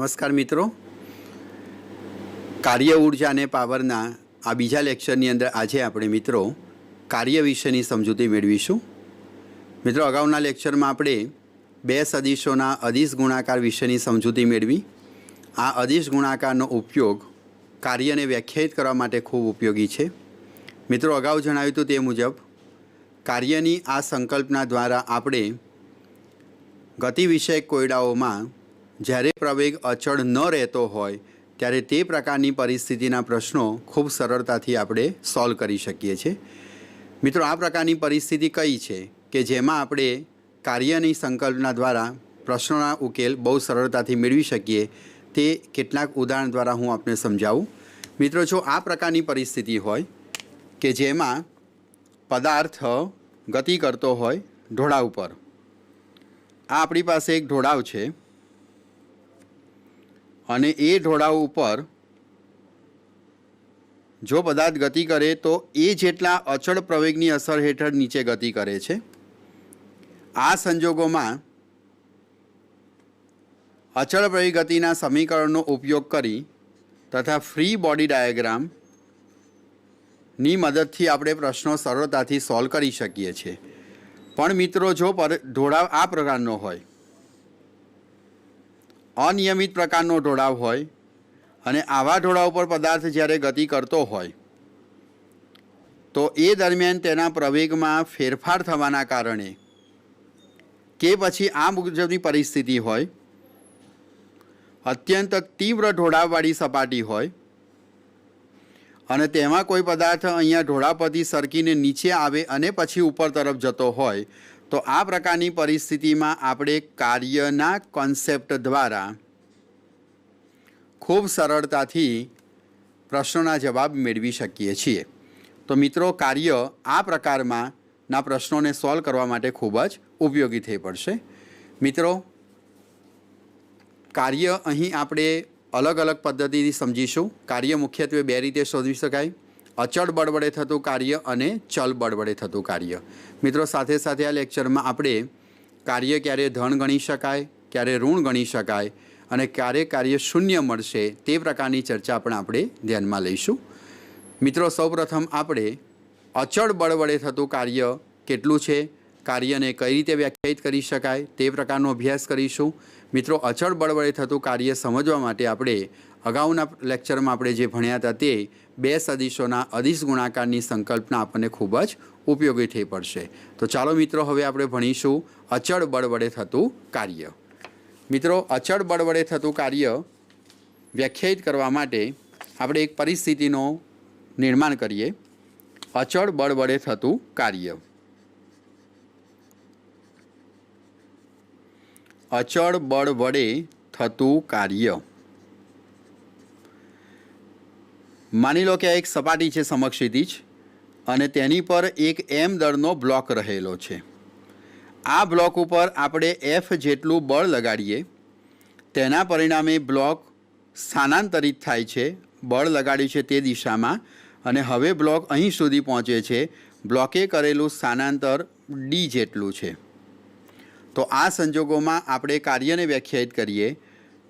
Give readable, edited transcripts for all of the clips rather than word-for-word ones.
નમસ્કાર મિત્રો, કાર્ય ઉર્જા અને પાવરના આ બીજા લેક્ચરની અંદર આજે આપણે મિત્રો કાર્ય વિશેની સમજૂતી મેળવીશું। મિત્રો, અગાઉના લેક્ચરમાં આપણે બે સદિશોના અદિશ ગુણાકાર વિશેની સમજૂતી મેળવી। આ અદિશ ગુણાકારનો ઉપયોગ કાર્યને વ્યાખ્યાયિત કરવા માટે ખૂબ ઉપયોગી છે। મિત્રો, અગાઉ જણાવ્યું હતું તે મુજબ કાર્યની આ સંકલ્પના દ્વારા આપણે ગતિ વિષયક કોયડાઓમાં જ્યારે પ્રવેગ અચળ ન રહેતો હોય ત્યારે તે પ્રકારની પરિસ્થિતિના પ્રશ્નો ખૂબ સરળતાથી આપણે સોલ્વ કરી શકીએ છીએ। મિત્રો, આ પ્રકારની પરિસ્થિતિ કઈ છે કે જેમાં આપણે કાર્યની સંકલ્પના દ્વારા પ્રશ્નોના ઉકેલ બહુ સરળતાથી મેળવી શકીએ તે કેટલાક ઉદાહરણ દ્વારા હું આપને સમજાવું। મિત્રો, જો આ પ્રકારની પરિસ્થિતિ હોય કે જેમાં પદાર્થ ગતિ કરતો હોય ઢોળાવ પર, આ આપણી પાસે એક ઢોળાવ છે અને એ ઢોળાવ ઉપર જો પદાર્થ ગતિ કરે તો એ જેટલા અચળ પ્રવેગની અસર હેઠળ નીચે ગતિ કરે છે। આ સંજોગોમાં અચળ પ્રવેગ ગતિના સમીકરણનો ઉપયોગ કરી તથા ફ્રી બોડી ડાયાગ્રામની મદદથી આપણે પ્રશ્નો સરળતાથી સોલ્વ કરી શકીએ છીએ। પણ મિત્રો, જો ઢોળાવ આ પ્રકારનો હોય, અનિયમિત પ્રકારનો ઢોળાવ હોય અને આવા ઢોળાવ પર પદાર્થ જ્યારે ગતિ કરતો હોય તો એ દરમિયાન તેના પ્રવેગમાં ફેરફાર થવાના કારણે કે પછી આ મુજબની પરિસ્થિતિ હોય, અત્યંત તીવ્ર ઢોળાવવાળી સપાટી હોય અને તેમાં કોઈ પદાર્થ અહીંયા ઢોળાવ પરથી સરકીને નીચે આવે અને પછી ઉપર તરફ જતો હોય તો આ પ્રકારની પરિસ્થિતિમાં આપણે કાર્યના કોન્સેપ્ટ દ્વારા ખૂબ સરળતાથી પ્રશ્નોના જવાબ મેળવી શકીએ છીએ। તો મિત્રો, કાર્ય આ પ્રકારના પ્રશ્નોને સોલ્વ કરવા માટે ખૂબ જ ઉપયોગી થઈ પડશે। મિત્રો, કાર્ય અહીં આપણે અલગ અલગ પદ્ધતિથી સમજીશું। કાર્ય મુખ્યત્વે બે રીતે શોધી શકાય: અચળ બળ વડે થતું કાર્ય અને ચલ બળ વડે થતું કાર્ય। મિત્રો, સાથે સાથે આ લેક્ચરમાં આપણે કાર્ય ક્યારે ધન ગણી શકાય, ક્યારે ઋણ ગણી શકાય અને ક્યારે કાર્ય શૂન્ય મળશે તે પ્રકારની ચર્ચા પણ આપણે ધ્યાનમાં લઈશું। મિત્રો, સૌપ્રથમ આપણે અચળ બળ વડે થતું કાર્ય કેટલું છે, કાર્યને કઈ રીતે વ્યાખ્યાયિત કરી શકાય તે પ્રકારનો અભ્યાસ કરીશું। મિત્રો, અચળ બળ વડે થતું કાર્ય સમજવા માટે આપણે અગાઉના લેક્ચરમાં આપણે જે ભણ્યા હતા તે બે સદિશોના અદિશ ગુણાકારની સંકલ્પના આપણને ખૂબ જ ઉપયોગી થઈ પડશે। તો ચાલો મિત્રો, હવે આપણે ભણીશું અચળ બળ વડે થતું કાર્ય। મિત્રો, અચળ બળ વડે થતું કાર્ય વ્યાખ્યાયિત કરવા માટે આપણે એક પરિસ્થિતિનું નિર્માણ કરીએ। અચળ બળ વડે થતું કાર્ય। અચળ બળ વડે થતું કાર્ય, માની લો કે આ એક સપાટી છે સમક્ષિતિજ અને તેની પર એક m દળનો બ્લોક રહેલો છે। આ બ્લોક ઉપર આપણે F જેટલું બળ લગાડીએ તેના પરિણામે બ્લોક સ્થાનાંતરિત થાય છે, બળ લગાડ્યું છે તે દિશામાં, અને હવે બ્લોક અહીં સુધી પહોંચે છે। બ્લોકે કરેલું સ્થાનાંતર d જેટલું છે। તો આ સંજોગોમાં આપણે કાર્યને વ્યાખ્યાયિત કરીએ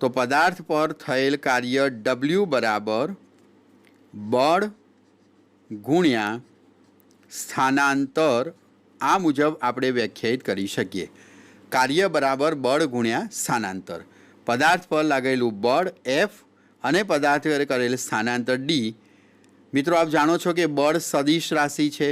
તો પદાર્થ પર થયેલ કાર્ય W બરાબર બળ ગુણ્યા સ્થાનાંતર આ મુજબ આપણે વ્યાખ્યાયિત કરી શકીએ। કાર્ય બરાબર બળ ગુણ્યા સ્થાનાંતર, પદાર્થ પર લાગેલું બળ F અને પદાર્થ કરેલ સ્થાનાંતર D। મિત્રો, આપ જાણો છો કે બળ સદિશ રાશિ છે,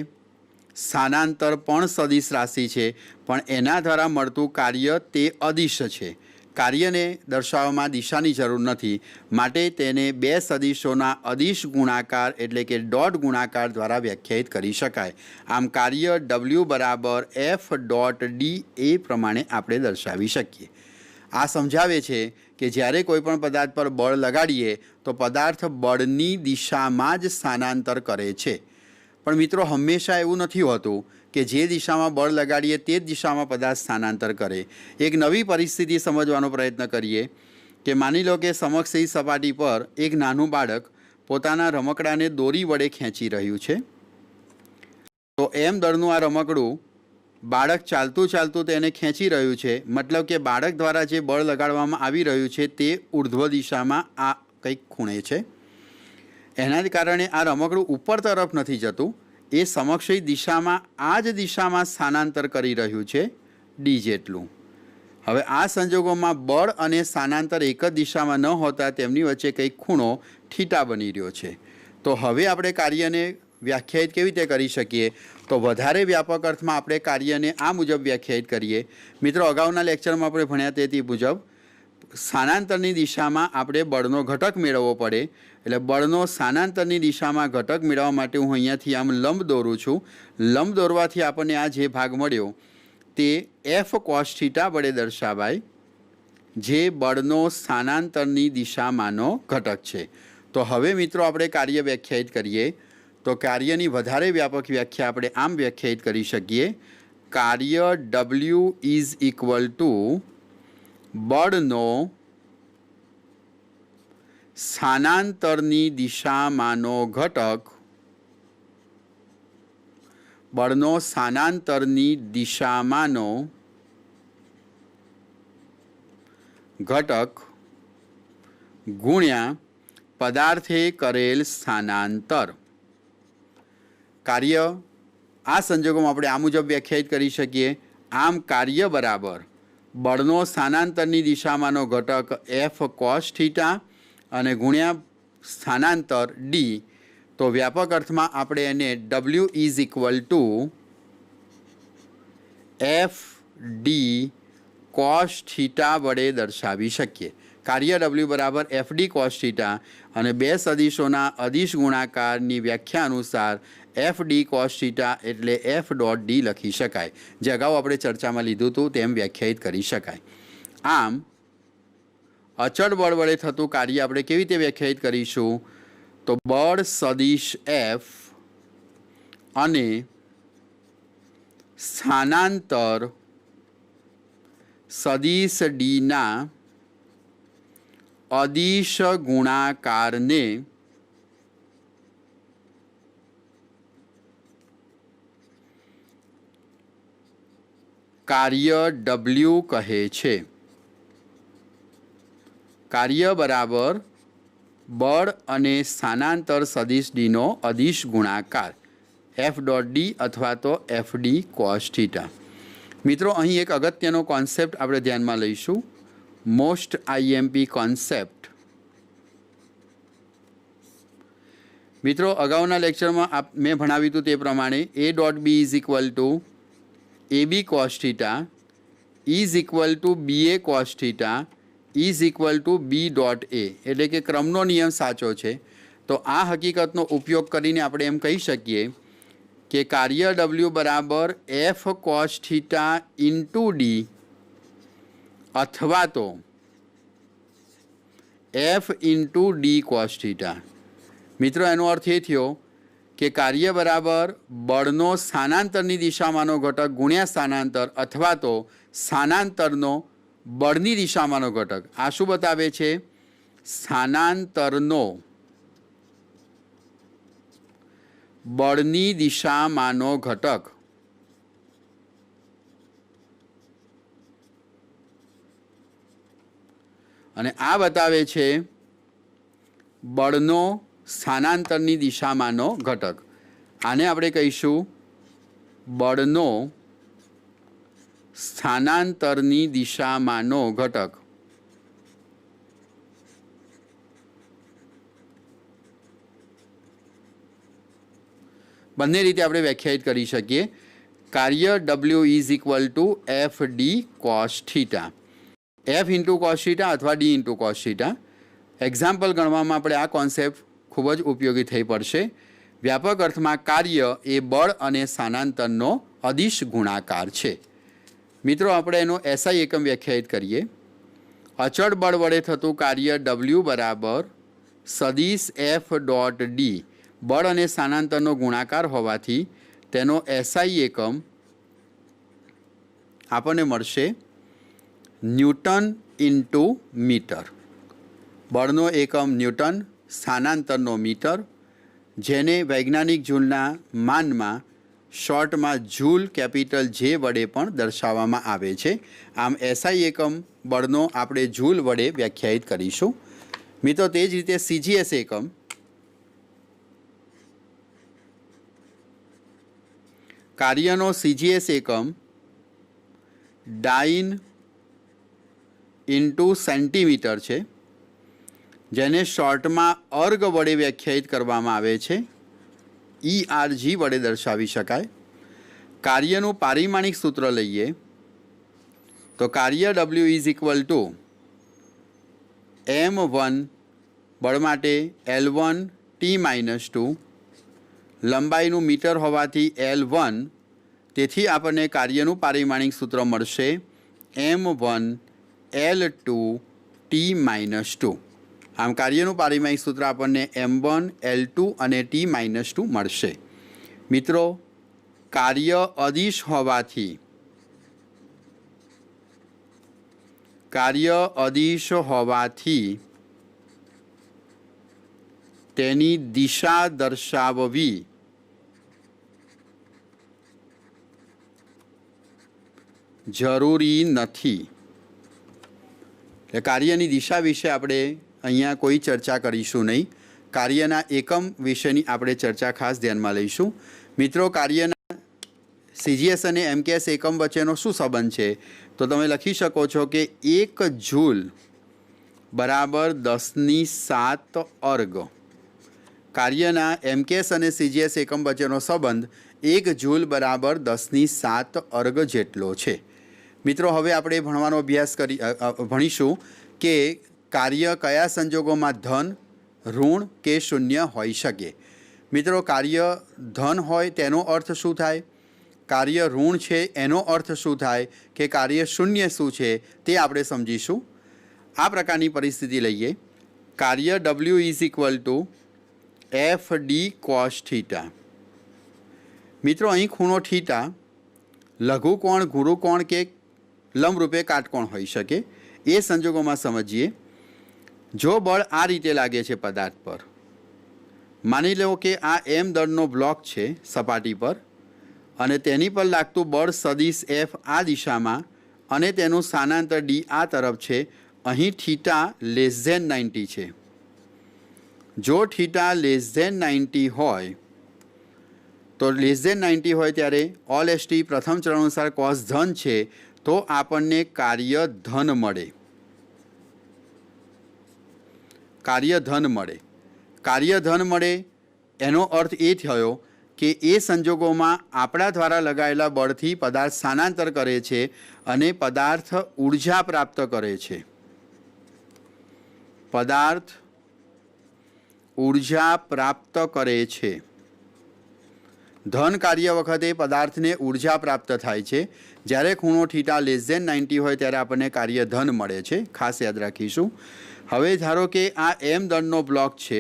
સ્થાનાંતર પણ સદિશ રાશિ છે, પણ એના દ્વારા મળતું કાર્ય તે અદિશ છે। કાર્યને દર્શાવવામાં દિશાની જરૂર નથી, માટે તેને બે સદિશોના અદિશ ગુણાકાર એટલે કે ડોટ ગુણાકાર દ્વારા વ્યાખ્યાયિત કરી શકાય। આમ કાર્ય W બરાબર F ડોટ D એ પ્રમાણે આપણે દર્શાવી શકીએ। આ સમજાવે છે કે જ્યારે કોઈ પણ પદાર્થ પર બળ લગાડીએ તો પદાર્થ બળની દિશામાં જ સ્થાનાંતર કરે છે। પણ મિત્રો, હંમેશા એવું નથી હોતું કે જે દિશામાં બળ લગાડીએ તે જ દિશામાં પદાર્થ સ્થાનાંતર કરે। એક નવી પરિસ્થિતિ સમજવાનો પ્રયત્ન કરીએ કે માની લો કે સમક્ષ સપાટી પર એક નાનું બાળક પોતાના રમકડાને દોરી વડે ખેંચી રહ્યું છે। તો m દળનું આ રમકડું બાળક ચાલતું ચાલતું તેને ખેંચી રહ્યું છે, મતલબ કે બાળક દ્વારા જે બળ લગાડવામાં આવી રહ્યું છે તે ઉર્ધ્વ દિશામાં આ કંઈક ખૂણે છે. એના કારણે આ રમકડું ઉપર તરફ નથી જતું, એ સમક્ષી દિશામાં આ જ દિશામાં સ્થાનાંતર કરી રહ્યું છે ડી જેટલું. હવે આ સંજોગોમાં બળ અને સ્થાનાંતર એક જ દિશામાં ન હોતા તેમની વચ્ચે કંઈક ખૂણો થીટા બની રહ્યો છે. તો હવે આપણે કાર્યને વ્યાખ્યાયિત કેવી રીતે કરી શકીએ? તો વધારે વ્યાપક અર્થમાં આપણે કાર્યને આ મુજબ વ્યાખ્યાયિત કરીએ. મિત્રો, અગાઉના લેક્ચરમાં આપણે ભણ્યા તે મુજબ સ્થાનાંતરની દિશામાં આપણે બળનો ઘટક મેળવવો પડે. એટલે બળનો સ્થાનાંતરની દિશામાં ઘટક મેળવવા માટે હું અહીંયાથી આમ લંબ દોરું છું. લંબ દોરવાથી આપણને આ જે ભાગ મળ્યો તે એફ કોસ થીટા વડે દર્શાવાય, જે બળનો સ્થાનાંતરની દિશામાંનો ઘટક છે. તો હવે મિત્રો આપણે કાર્ય વ્યાખ્યાયિત કરીએ. તો કાર્યની વધારે વ્યાપક વ્યાખ્યા આપણે આમ વ્યાખ્યાયિત કરી શકીએ. કાર્ય W ઇઝ ઇક્વલ ટુ બળનો સ્થાનાંતરની દિશામાંનો ઘટક, બળનો સ્થાનાંતરની દિશામાંનો ઘટક ગુણ્યા પદાર્થે કરેલ સ્થાનાંતર. કાર્ય આ સંજોગોમાં આપણે આ મુજબ વ્યાખ્યાયિત કરી શકીએ. આમ કાર્ય બરાબર બળનો સ્થાનાંતરની દિશામાંનો ઘટક એફ કોસ થીટા અને ગુણ્યા સ્થાનાંતર ડી. તો વ્યાપક અર્થમાં આપણે એને W is equal to F D cos theta વડે દર્શાવી શકીએ. કાર્ય W બરાબર FD કોસ થીટા અને બે સદિશોના અદિશ ગુણાકારની વ્યાખ્યા અનુસાર FD કોસ થીટા એટલે F ડોટ ડી લખી શકાય, જે અગાઉ આપણે ચર્ચામાં લીધું હતું તેમ વ્યાખ્યાયિત કરી શકાય. આમ અચળ બળ વડે થતું કાર્ય આપણે કેવી રીતે વ્યાખ્યાયિત કરીશું? તો બળ સદિશ F અને સ્થાનાંતર સદિશ ડીના અદિશ ગુણાકારને કાર્ય W કહે છે. કાર્ય બરાબર બળ અને સ્થાનાંતર સદિશ ડીનો અદિશ ગુણાકાર F ડોટ ડી અથવા તો FD કોસ થીટા. મિત્રો, અહીં એક અગત્યનો કોન્સેપ્ટ આપણે ધ્યાનમાં લઈશું, મોસ્ટ IMP કોન્સેપ્ટ. મિત્રો, અગાઉના લેક્ચરમાં મેં ભણાવ્યું હતું તે પ્રમાણે A dot B is equal to AB cos theta is equal to BA cos theta is equal to B dot A, એટલે કે ક્રમનો નિયમ સાચો છે. તો આ હકીકતનો ઉપયોગ કરીને આપણે એમ કહી શકીએ કે કાર્ય W બરાબર F cos theta into D અથવા તો F into D cos theta. મિત્રો, એનો અર્થ એ થયો કે કાર્ય બરાબર બળનો સ્થાનાંતરની દિશામાંનો ઘટક ગુણ્યા સ્થાનાંતર અથવા તો સ્થાનાંતરનો બળની દિશામાંનો ઘટક. આ શું બતાવે છે? સ્થાનાંતરનો બળની દિશામાંનો ઘટક અને આ બતાવે છે બળનો સ્થાનાંતરની દિશામાંનો ઘટક. આને આપણે કહીશું બળનો સ્થાનાંતરની દિશામાંનો ઘટક. બંને રીતે આપણે વ્યાખ્યાયિત કરી શકીએ. કાર્ય W is equal two FD cos theta, F into cos theta અથવા D into cos theta. Example ગણવામાં આપણે આ કોન્સેપ્ટ ખૂબ જ ઉપયોગી થઈ પડશે. વ્યાપક અર્થમાં કાર્ય એ બળ અને સ્થાનાંતરનો અદિશ ગુણાકાર છે. મિત્રો, આપણે એનો SI એકમ વ્યાખ્યાયિત કરીએ. અચળ બળ વડે થતું કાર્ય W બરાબર સદિશ F ડોટ ડી બળ અને સ્થાનાંતરનો ગુણાકાર હોવાથી તેનો SI એકમ આપણને મળશે ન્યૂટન ઇન્ટુ મીટર. બળનો એકમ ન્યૂટન, સ્થાનાંતરનો મીટર, જેને વૈજ્ઞાનિક જૂલના માનમાં શોર્ટમાં જૂલ કેપિટલ જે વડે પણ દર્શાવવામાં આવે છે। આમ એસઆઈ એકમ બળનો આપણે જૂલ વડે વ્યાખ્યાયિત કરીશું। મિત્રો તે જ રીતે સીજીએસ એકમ કાર્યનો સીજીએસ એકમ ડાઇન ઇન્ટુ સેન્ટીમીટર છે, જેને શોર્ટમાં અર્ગ વડે વ્યાખ્યાયિત કરવામાં આવે છે। ERG વડે દર્શાવી શકાય। કાર્યનું પારિમાણિક સૂત્ર લઈએ તો કાર્ય W is equal two M1 બળ માટે L1 T-2 લંબાઈનું મીટર હોવાથી L1, તેથી આપણને કાર્યનું પારિમાણિક સૂત્ર મળશે M1 L2 T-2। આમ કાર્યનું પારિમાણિક સૂત્ર આપણને M1 L2 અને T-2 મળશે। મિત્રો કાર્ય અદિશ હોવાથી તેની દિશા દર્શાવવી જરૂરી નથી। એટલે કાર્યની દિશા વિશે આપણે અહીંયા કોઈ ચર્ચા કરીશું નહીં। કાર્યના એકમ વિશેની આપણે ચર્ચા ખાસ ધ્યાનમાં લઈશું। મિત્રો કાર્યના સીજીએસ અને એમકેએસ એકમ વચ્ચેનો શું સંબંધ છે તો તમે લખી શકો છો કે 1 જૂલ બરાબર 10⁷ અર્ગ। કાર્યના એમકેએસ અને સીજીએસ એકમ વચ્ચેનો સંબંધ 1 જૂલ બરાબર 10⁷ અર્ગ જેટલો છે। મિત્રો હવે આપણે ભણવાનો અભ્યાસ ભણીશું કે કાર્ય કયા સંજોગોમાં ધન, ઋણ કે શૂન્ય હોઈ શકે। મિત્રો કાર્ય ધન હોય તેનો અર્થ શું થાય, કાર્ય ઋણ છે એનો અર્થ શું થાય, કે કાર્ય શૂન્ય શું છે તે આપણે સમજીશું। આ પ્રકારની પરિસ્થિતિ લઈએ। કાર્ય W is equal two FD cos theta. મિત્રો અહીં ખૂણો થીટા લઘુકોણ, ગુરુકોણ કે લંબરૂપે કાટકોણ હોઈ શકે। એ સંજોગોમાં સમજીએ। જો બળ આ રીતે લાગે છે પદાર્થ પર, માની લો કે આ M દળનો બ્લોક છે સપાટી પર અને તેની પર લાગતું બળ સદિશ F આ દિશામાં અને તેનું સ્થાનાંતર D આ તરફ છે। અહીં થીટા <90 છે। જો થીટા <90 હોય તો <90 હોય ત્યારે ઓલ એસટી પ્રથમ ચરણ અનુસાર કોસ ધન છે તો આપણને કાર્ય ધન મળે। કાર્ય ધન મળે એનો અર્થ એ થયો કે એ સંજોગોમાં આપણા દ્વારા લગાવેલા બળથી પદાર્થ સ્થાનાંતર કરે છે અને પદાર્થ ઉર્જા પ્રાપ્ત કરે છે। ધન કાર્ય વખતે પદાર્થને ઉર્જા પ્રાપ્ત થાય છે। જ્યારે ખૂણો થીટા <90 હોય ત્યારે આપણને કાર્ય ધન મળે છે, ખાસ યાદ રાખીશું। હવે ધારો કે આ M દળનો બ્લોક છે,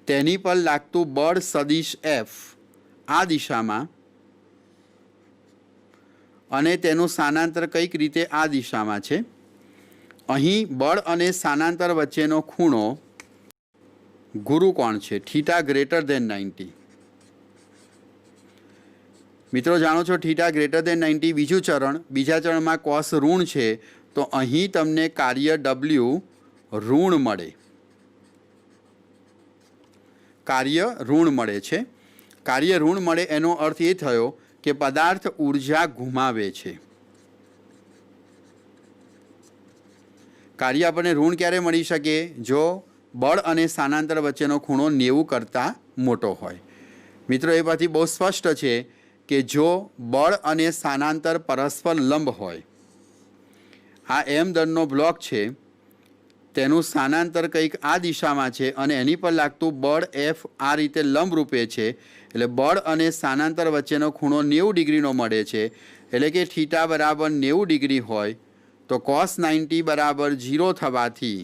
તેની પર લાગતું બળ સદિશ F આ દિશામાં અને તેનું સ્થાનાંતર કઈક રીતે આ દિશામાં છે। અહીં બળ અને સ્થાનાંતર વચ્ચેનો ખૂણો ગુરુકોણ છે, થીટા <90। મિત્રો જાણો છો થીટા <90 બીજું ચરણ, બીજા ચરણમાં કોસ ઋણ છે તો અહીં તમને કાર્ય W ઋણ મળે। કાર્ય ઋણ મળે એનો અર્થ એ થયો કે પદાર્થ ઉર્જા ગુમાવે છે। કાર્ય આપણને ઋણ ક્યારે મળી શકે, જો બળ અને સ્થાનાંતર વચ્ચેનો ખૂણો 90 કરતાં મોટો હોય। મિત્રો એ પરથી બહુ સ્પષ્ટ છે કે જો બળ અને સ્થાનાંતર પરસ્પર લંબ હોય, આ M દળનો બ્લોક છે તેનું સ્થાનાંતર કંઈક આ દિશામાં છે અને એની પર લાગતું બળ F આ રીતે લંબ રૂપે છે, એટલે બળ અને સ્થાનાંતર વચ્ચેનો ખૂણો 90 ડિગ્રીનો મળે છે। એટલે કે થીટા બરાબર 90 ડિગ્રી હોય તો cos 90 બરાબર 0 થવાથી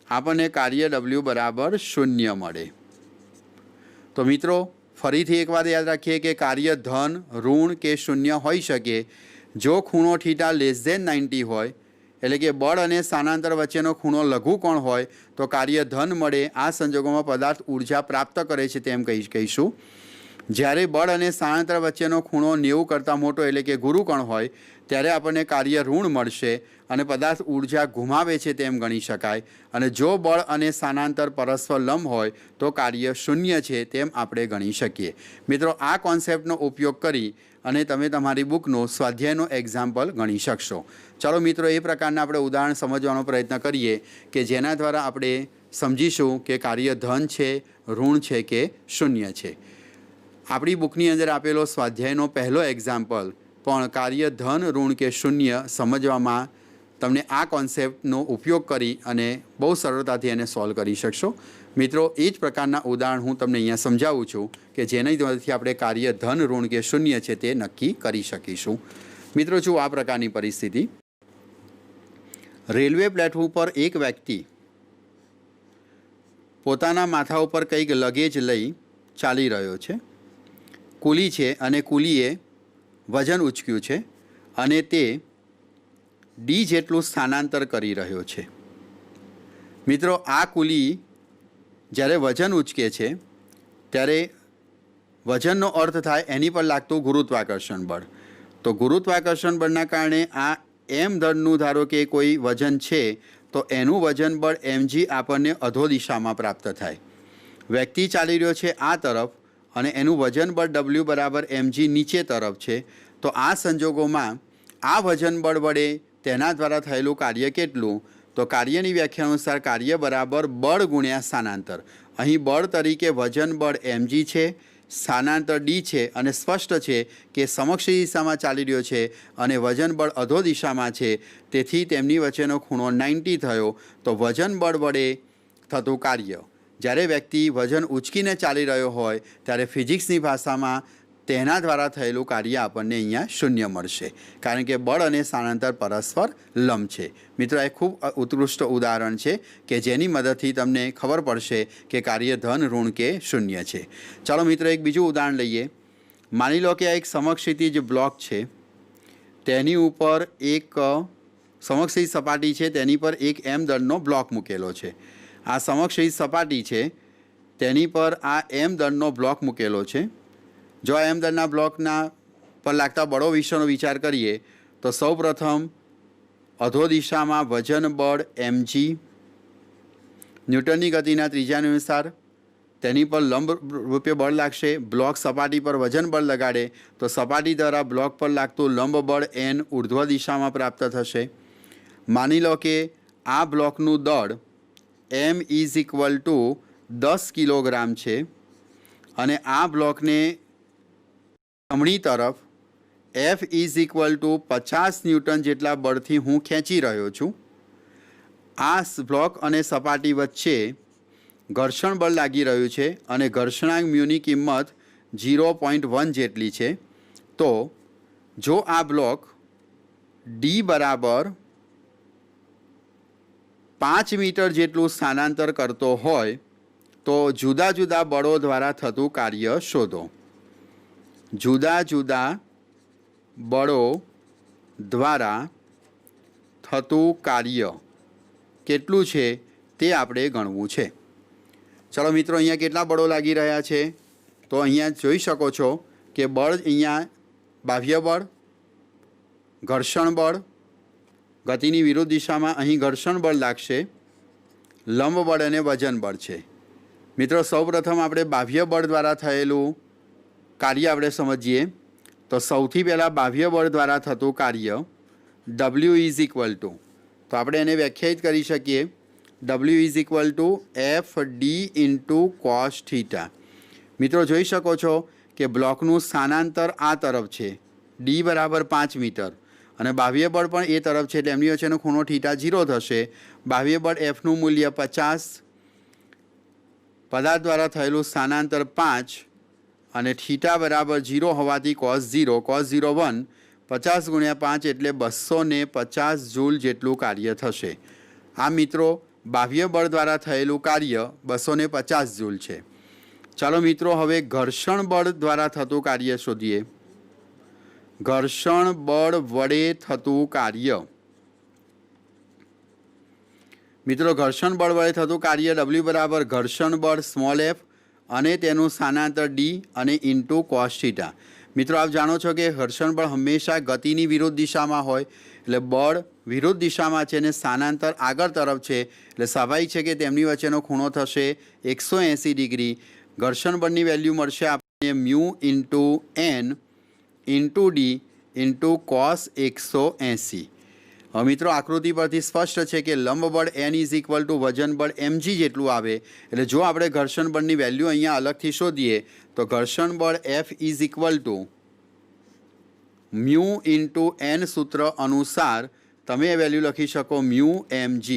આપણને કાર્ય W બરાબર 0 મળે। તો મિત્રો ફરીથી એક વાત યાદ રાખીએ કે કાર્ય ધન, ઋણ કે શૂન્ય હોઈ શકે। જો ખૂણો થીટા <90 હોય એટલે કે બળ અને સ્થાનાંતર વચ્ચેનો ખૂણો લઘુકોણ હોય તો કાર્ય ધન મળે। આ સંજોગોમાં પદાર્થ ઉર્જા પ્રાપ્ત કરે છે તેમ કહીશું। જ્યારે બળ અને સ્થાનાંતર વચ્ચેનો ખૂણો 90 કરતાં મોટો એટલે કે ગુરુકોણ હોય ત્યારે આપણને કાર્ય ઋણ મળશે અને પદાર્થ ઉર્જા ગુમાવે છે તેમ ગણી શકાય. અને જો બળ અને સ્થાનાંતર પરસ્પર લંબ હોય તો કાર્ય શૂન્ય છે તેમ આપણે ગણી શકીએ. મિત્રો, આ કોન્સેપ્ટનો ઉપયોગ કરી અને તમે તમારી બુકનું સ્વાધ્યાયનો એક્ઝામ્પલ ગણી શકશો. ચાલો મિત્રો, એ પ્રકારના આપણે ઉદાહરણ સમજવાનો પ્રયત્ન કરીએ કે જેના દ્વારા આપણે સમજીશું કે કાર્ય ધન છે, ઋણ છે કે શૂન્ય છે. આપણી બુકની અંદર આપેલો સ્વાધ્યાયનો પહેલો એક્ઝામ્પલ પણ કાર્ય ધન, ઋણ કે શૂન્ય સમજવામાં તમને આ કોન્સેપ્ટનો ઉપયોગ કરી અને બહુ સરળતાથી એને સોલ્વ કરી શકશો. મિત્રો, એ જ પ્રકારના ઉદાહરણ હું તમને અહીંયા સમજાવું છું કે જેની મદદથી આપણે કાર્ય ધન, ઋણ કે શૂન્ય છે તે નક્કી કરી શકીશું. મિત્રો, જુઓ આ પ્રકારની પરિસ્થિતિ. રેલવે પ્લેટફોર્મ પર એક વ્યક્તિ પોતાના માથા ઉપર કંઈક લગેજ લઈ ચાલી રહ્યો છે. કુલી છે અને કુલીએ વજન ઉચક્યું છે અને તે ડી જેટલું સ્થાનાંતર કરી રહ્યો છે. મિત્રો, આ કુલી જ્યારે વજન ઉચકે છે ત્યારે વજનનો અર્થ થાય એની પર લાગતું ગુરુત્વાકર્ષણ બળ. તો ગુરુત્વાકર્ષણ બળના કારણે આ એમ દળનું ધારો કે કોઈ વજન છે તો એનું વજન બળ mg આપણને અધો દિશામાં પ્રાપ્ત થાય. વ્યક્તિ ચાલી રહ્યો છે આ તરફ અને એનું વજન બળ W બરાબર mg નીચે તરફ છે. તો આ સંજોગોમાં આ વજન બળ વડે તેના દ્વારા થયેલું કાર્ય કેટલું? તો કાર્યની વ્યાખ્યા અનુસાર કાર્ય બરાબર બળ ગુણ્યા સ્થાનાંતર. અહીં બળ તરીકે વજન બળ mg છે, સ્થાનાંતર d છે અને સ્પષ્ટ છે કે સમક્ષી દિશામાં ચાલી રહ્યો છે અને વજન બળ અધો દિશામાં છે. તેથી તેમની વચ્ચેનો ખૂણો 90 થયો. તો વજન બળ વડે થતું કાર્ય જ્યારે વ્યક્તિ વજન ઉચકીને ચાલી રહ્યો હોય ત્યારે ફિઝિક્સની ભાષામાં તેના દ્વારા થયેલું કાર્ય આપણને અહીંયા શૂન્ય મળશે, કારણ કે બળ અને સ્થાનાંતર પરસ્પર લંબ છે. મિત્રો, એ ખૂબ ઉત્કૃષ્ટ ઉદાહરણ છે કે જેની મદદથી તમને ખબર પડશે કે કાર્ય ધન, ઋણ કે શૂન્ય છે. ચાલો મિત્રો, એક બીજું ઉદાહરણ લઈએ. માની લો કે આ એક સમક્ષિતિજ બ્લોક છે, તેની ઉપર એક સમક્ષિતિજ સપાટી છે, તેની પર એક m દળનો બ્લોક મૂકેલો છે. આ સમક્ષિતિજ સપાટી છે તેની પર આ m દળનો બ્લોક મૂકેલો છે. જો એમ દળના બ્લોકના પર લાગતા બળો વિશેનો વિચાર કરીએ તો સૌપ્રથમ અધો દિશામાં વજન બળ mg, ન્યૂટનની ગતિના ત્રીજા અનુસાર તેની પર લંબ રૂપે બળ લાગશે. બ્લોક સપાટી પર વજન બળ લગાડે તો સપાટી દ્વારા બ્લોક પર લાગતું લંબ બળ n ઉર્ધ્વ દિશામાં પ્રાપ્ત થશે. માની લો કે આ બ્લોકનું દળ m = 10 કિલોગ્રામ છે અને આ બ્લોકને જમણી તરફ F = 50 ન્યૂટન જેટલા બળથી હું ખેંચી રહ્યો છું. આ બ્લોક અને સપાટી વચ્ચે ઘર્ષણ બળ લાગી રહ્યું છે અને ઘર્ષણાંક મ્યુની કિંમત 0.1 જેટલી છે. તો જો આ બ્લોક D બરાબર 5 મીટર જેટલું સ્થાનાંતર કરતો હોય તો જુદા જુદા બળો દ્વારા થતું કાર્ય શોધો. જુદા જુદા બળો દ્વારા થતું કાર્ય કેટલું છે તે આપણે ગણવું છે. ચલો મિત્રો, અહીંયા કેટલા બળો લાગી રહ્યા છે? તો અહીંયા જોઈ શકો છો કે બળ અહીંયા બાહ્ય બળ, ઘર્ષણ બળ, ગતિની વિરુદ્ધ દિશામાં અહીં ઘર્ષણ બળ લાગશે, લંબ બળ અને વજન બળ છે. મિત્રો, સૌપ્રથમ આપણે બાહ્ય બળ દ્વારા થયેલું કાર્ય આપણે સમજીએ તો સૌથી પહેલાં બાહ્ય બળ દ્વારા થતું કાર્ય W = તો આપણે એને વ્યાખ્યાયિત કરી શકીએ. W = FD × cos θ. મિત્રો, જોઈ શકો છો કે બ્લોકનું સ્થાનાંતર આ તરફ છે, D બરાબર 5 મીટર અને બાહ્ય બળ પણ એ તરફ છે, એટલે એમની વચ્ચેનો ખૂણો θ 0 થશે. બાહ્ય બળ Fનું મૂલ્ય 50, પદાર્થ દ્વારા થયેલું સ્થાનાંતર 5 અને θ બરાબર 0 હોવાથી cos 0 1 50 × 5 એટલે 250 જૂલ જેટલું કાર્ય થશે. આ મિત્રો, બાહ્ય બળ દ્વારા થયેલું કાર્ય 250 જૂલ છે. ચાલો મિત્રો, હવે ઘર્ષણ બળ દ્વારા થતું કાર્ય શોધીએ. ઘર્ષણ બળ વડે થતું કાર્ય. મિત્રો, ઘર્ષણ બળ વડે થતું કાર્ય W બરાબર ઘર્ષણ બળ f અને તેનું સ્થાનાંતર ડી અને ઇન્ટુ કોસ થીટા। મિત્રો આપ જાણો છો કે ઘર્ષણ બળ હંમેશા ગતિની વિરુદ્ધ દિશામાં હોય, એટલે બળ વિરુદ્ધ દિશામાં છે અને સ્થાનાંતર આગળ તરફ છે, એટલે સ્વાભાવિક છે કે તેમની વચ્ચેનો ખૂણો થશે 180 ડિગ્રી। ઘર્ષણ બળની વેલ્યુ મળશે આપણને mu into n into d into cos 180। હવે મિત્રો આકૃતિ પરથી સ્પષ્ટ છે કે લંબ બળ એન ઇઝ ઇક્વલ ટુ વજન બળ mg જેટલું આવે, એટલે જો આપણે ઘર્ષણ બળની વેલ્યુ અહીંયા અલગથી શોધીએ તો ઘર્ષણ બળ F is equal to mu into n સૂત્ર અનુસાર તમે એ વેલ્યુ લખી શકો મ્યુ mg।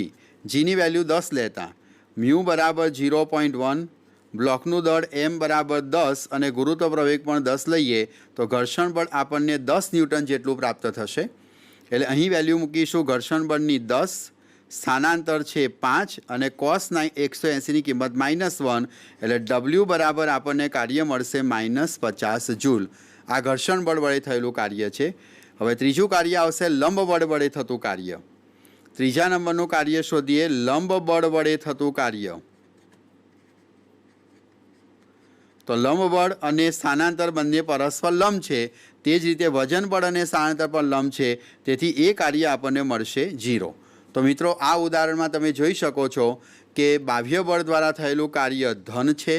જીની વેલ્યુ 10 લેતા મ્યુ બરાબર 0.1, બ્લોકનું દળ m બરાબર 10 અને ગુરુત્વ પ્રવેગ પણ 10 લઈએ તો ઘર્ષણ બળ આપણને 10 ન્યૂટન જેટલું પ્રાપ્ત થશે। એટલે અહીં વેલ્યુ મૂકીશું ઘર્ષણ બળની 10, સ્થાનાંતર છે 5 અને કોસ 180ની કિંમત -1, એટલે W બરાબર આપણને કાર્ય મળશે -50 જૂલ। આ ઘર્ષણ બળ વડે થયેલું કાર્ય છે। હવે ત્રીજું કાર્ય આવશે લંબ બળ વડે થતું કાર્ય। ત્રીજા નંબરનું કાર્ય શોધીએ લંબ બળ વડે થતું કાર્ય। તો લંબ બળ અને સ્થાનાંતર બંને પરસ્પર લંબ છે, તે જ રીતે વજન બળ અને સ્થાનાંતર પર લંબ છે, તેથી એ કાર્ય આપણને મળશે 0। તો મિત્રો આ ઉદાહરણમાં તમે જોઈ શકો છો કે બાહ્ય બળ દ્વારા થયેલું કાર્ય ધન છે,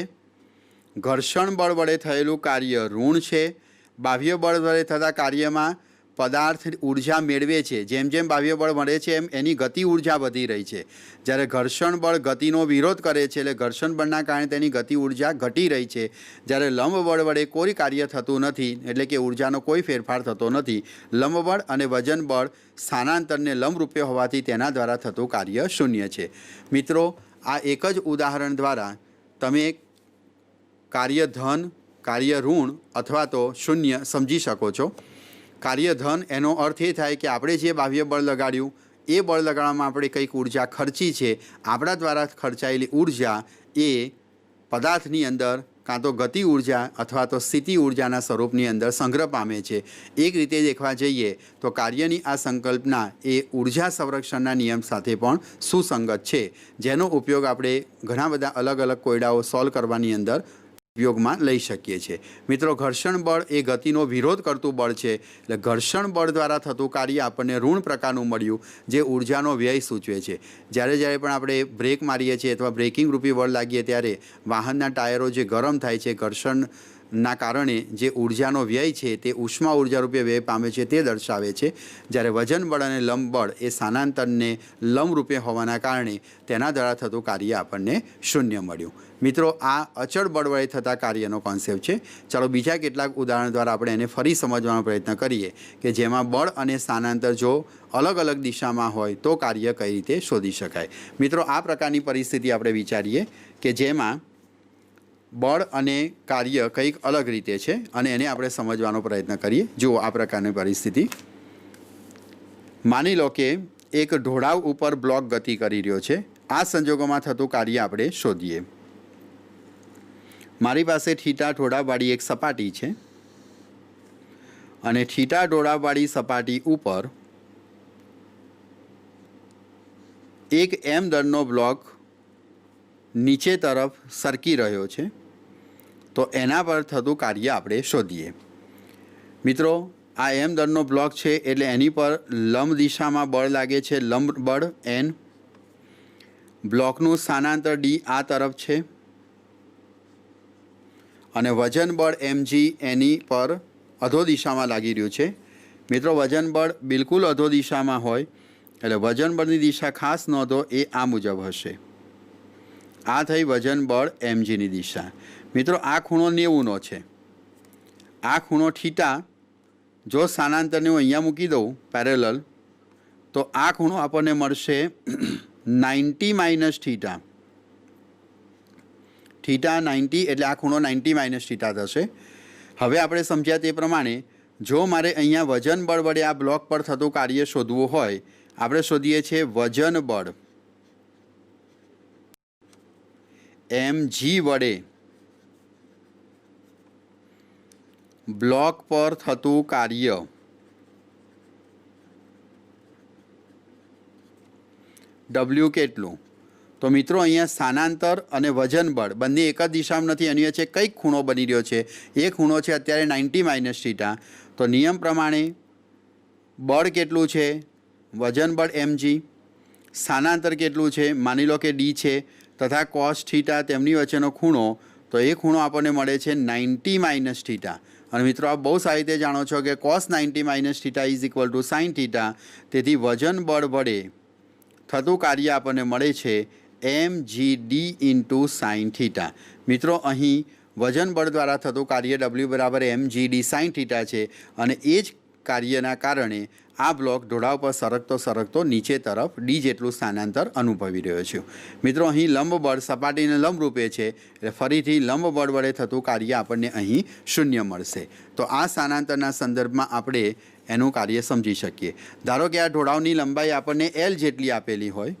ઘર્ષણ બળ વડે થયેલું કાર્ય ઋણ છે। બાહ્ય બળ વડે થતા કાર્યમાં પદાર્થ ઉર્જા મેળવે છે, જેમ જેમ બાહ્ય બળ મળે છે એમ એની ગતિ ઉર્જા વધી રહી છે, જ્યારે ઘર્ષણ બળ ગતિનો વિરોધ કરે છે, એટલે ઘર્ષણ બળના કારણે તેની ગતિ ઉર્જા ઘટી રહી છે, જ્યારે લંબ બળ વડે કોઈ કાર્ય થતું નથી, એટલે કે ઉર્જાનો કોઈ ફેરફાર થતો નથી। લંબ બળ અને વજન બળ સ્થાનાંતરને લંબરૂપે હોવાથી તેના દ્વારા થતું કાર્ય શૂન્ય છે। મિત્રો આ એક જ ઉદાહરણ દ્વારા તમે કાર્ય ધન, કાર્ય ઋણ અથવા તો શૂન્ય સમજી શકો છો। કાર્ય ધન એનો અર્થ એ થાય કે આપણે જે બાહ્ય બળ લગાડ્યું એ બળ લગાડવામાં આપણે કંઈક ઉર્જા ખર્ચી છે, આપણા દ્વારા ખર્ચાયેલી ઉર્જા એ પદાર્થની અંદર કાં તો ગતિ ઉર્જા અથવા તો સ્થિતિ ઉર્જાના સ્વરૂપની અંદર સંગ્રહ પામે છે। એક રીતે દેખવા જઈએ તો કાર્યની આ સંકલ્પના એ ઉર્જા સંરક્ષણના નિયમ સાથે પણ સુસંગત છે, જેનો ઉપયોગ આપણે ઘણા બધા અલગ અલગ કોયડાઓ સોલ્વ કરવાની અંદર ઉપયોગમાં લઈ શકીએ છીએ। મિત્રો ઘર્ષણ બળ એ ગતિનો વિરોધ કરતું બળ છે, એટલે ઘર્ષણ બળ દ્વારા થતું કાર્ય આપણને ઋણ પ્રકારનું મળ્યું, જે ઉર્જાનો વ્યય સૂચવે છે। જ્યારે પણ આપણે બ્રેક મારીએ છીએ અથવા બ્રેકિંગ રૂપી બળ લાગીએ ત્યારે વાહનના ટાયરો જે ગરમ થાય છે, ઘર્ષણના કારણે જે ઉર્જાનો વ્યય છે તે ઉષ્મા ઉર્જા રૂપે વ્યય પામે છે તે દર્શાવે છે, જ્યારે વજન બળ અને લંબ બળ એ સ્થાનાંતરને લંબ રૂપે હોવાના કારણે તેના દ્વારા થતું કાર્ય આપણને શૂન્ય મળ્યું। મિત્રો આ અચળ બળ વડે થતા કાર્યનો કોન્સેપ્ટ છે। ચાલો બીજા કેટલાક ઉદાહરણ દ્વારા આપણે એને ફરી સમજવાનો પ્રયત્ન કરીએ કે જેમાં બળ અને સ્થાનાંતર જો અલગ અલગ દિશામાં હોય તો કાર્ય કઈ રીતે શોધી શકાય। મિત્રો આ પ્રકારની પરિસ્થિતિ આપણે વિચારીએ કે જેમાં બળ અને કાર્ય કંઈક અલગ રીતે છે અને એને આપણે સમજવાનો પ્રયત્ન કરીએ। જુઓ આ પ્રકારની પરિસ્થિતિ, માની લો કે એક ઢોળાવ ઉપર બ્લોક ગતિ કરી રહ્યો છે। આ સંજોગોમાં થતું કાર્ય આપણે શોધીએ। મારી પાસે થીટા ઢોળાવવાળી એક સપાટી છે અને થીટા ઢોળાવવાળી સપાટી ઉપર એક m દળનો બ્લોક નીચે તરફ સરકી રહ્યો છે, તો એના પર થતું કાર્ય આપણે શોધીએ। મિત્રો આ m દળનો બ્લોક છે એટલે એની પર લંબ દિશામાં બળ લાગે છે, લંબ બળ n। બ્લોકનું સ્થાનાંતર d આ તરફ છે અને વજન બળ mg એની પર અધો દિશામાં લાગી રહ્યું છે। મિત્રો વજન બળ બિલકુલ અધો દિશામાં હોય એટલે વજન બળની દિશા ખાસ નોંધો એ આ મુજબ હશે। આ થઈ વજન બળ mgની દિશા। મિત્રો આ ખૂણો 90નો છે, આ ખૂણો થીટા જો સ્થાનાંતરને હું અહીંયા મૂકી દઉં પેરેલલ તો આ ખૂણો આપણને મળશે 90 માઇનસ થીટા। થીટા 90 એટલે આ ખૂણો 90 માઇનસ થીટા થશે। હવે આપણે સમજ્યા તે પ્રમાણે જો મારે અહીંયા વજન બળ વડે આ બ્લોક પર થતું કાર્ય શોધવું હોય, આપણે શોધીએ છીએ વજન બળ mg વડે બ્લોક પર થતું કાર્ય W કેટલું, તો મિત્રો અહીંયા સ્થાનાંતર અને વજન બળ બંને એક જ દિશામાં નથી, એની વચ્ચે કંઈક ખૂણો બની રહ્યો છે. એ ખૂણો છે અત્યારે 90 - θ. તો નિયમ પ્રમાણે બળ કેટલું છે, વજન બળ mg, સ્થાનાંતર કેટલું છે, માની લો કે d છે, તથા cos θ તેમની વચ્ચેનો ખૂણો, તો એ ખૂણો આપણને મળે છે 90 - θ. અને મિત્રો આપ બહુ સારી રીતે જાણો છો કે cos 90 - θ is equal to sin θ. તેથી વજન બળ વડે થતું કાર્ય આપણને મળે છે mgd ઇન્ટુ sin θ. મિત્રો અહીં વજન બળ દ્વારા થતું કાર્ય W બરાબર mgd sin θ છે, અને એ જ કાર્યના કારણે આ બ્લોક ઢોળાવ પર સરકતો નીચે તરફ d જેટલું સ્થાનાંતર અનુભવી રહ્યો છે. મિત્રો અહીં લંબ બળ સપાટીને લંબરૂપે છે, એટલે ફરીથી લંબ બળ વડે થતું કાર્ય આપણને અહીં 0 મળશે. તો આ સ્થાનાંતરના સંદર્ભમાં આપણે એનું કાર્ય સમજી શકીએ. ધારો કે આ ઢોળાવની લંબાઈ આપણને L જેટલી આપેલી હોય,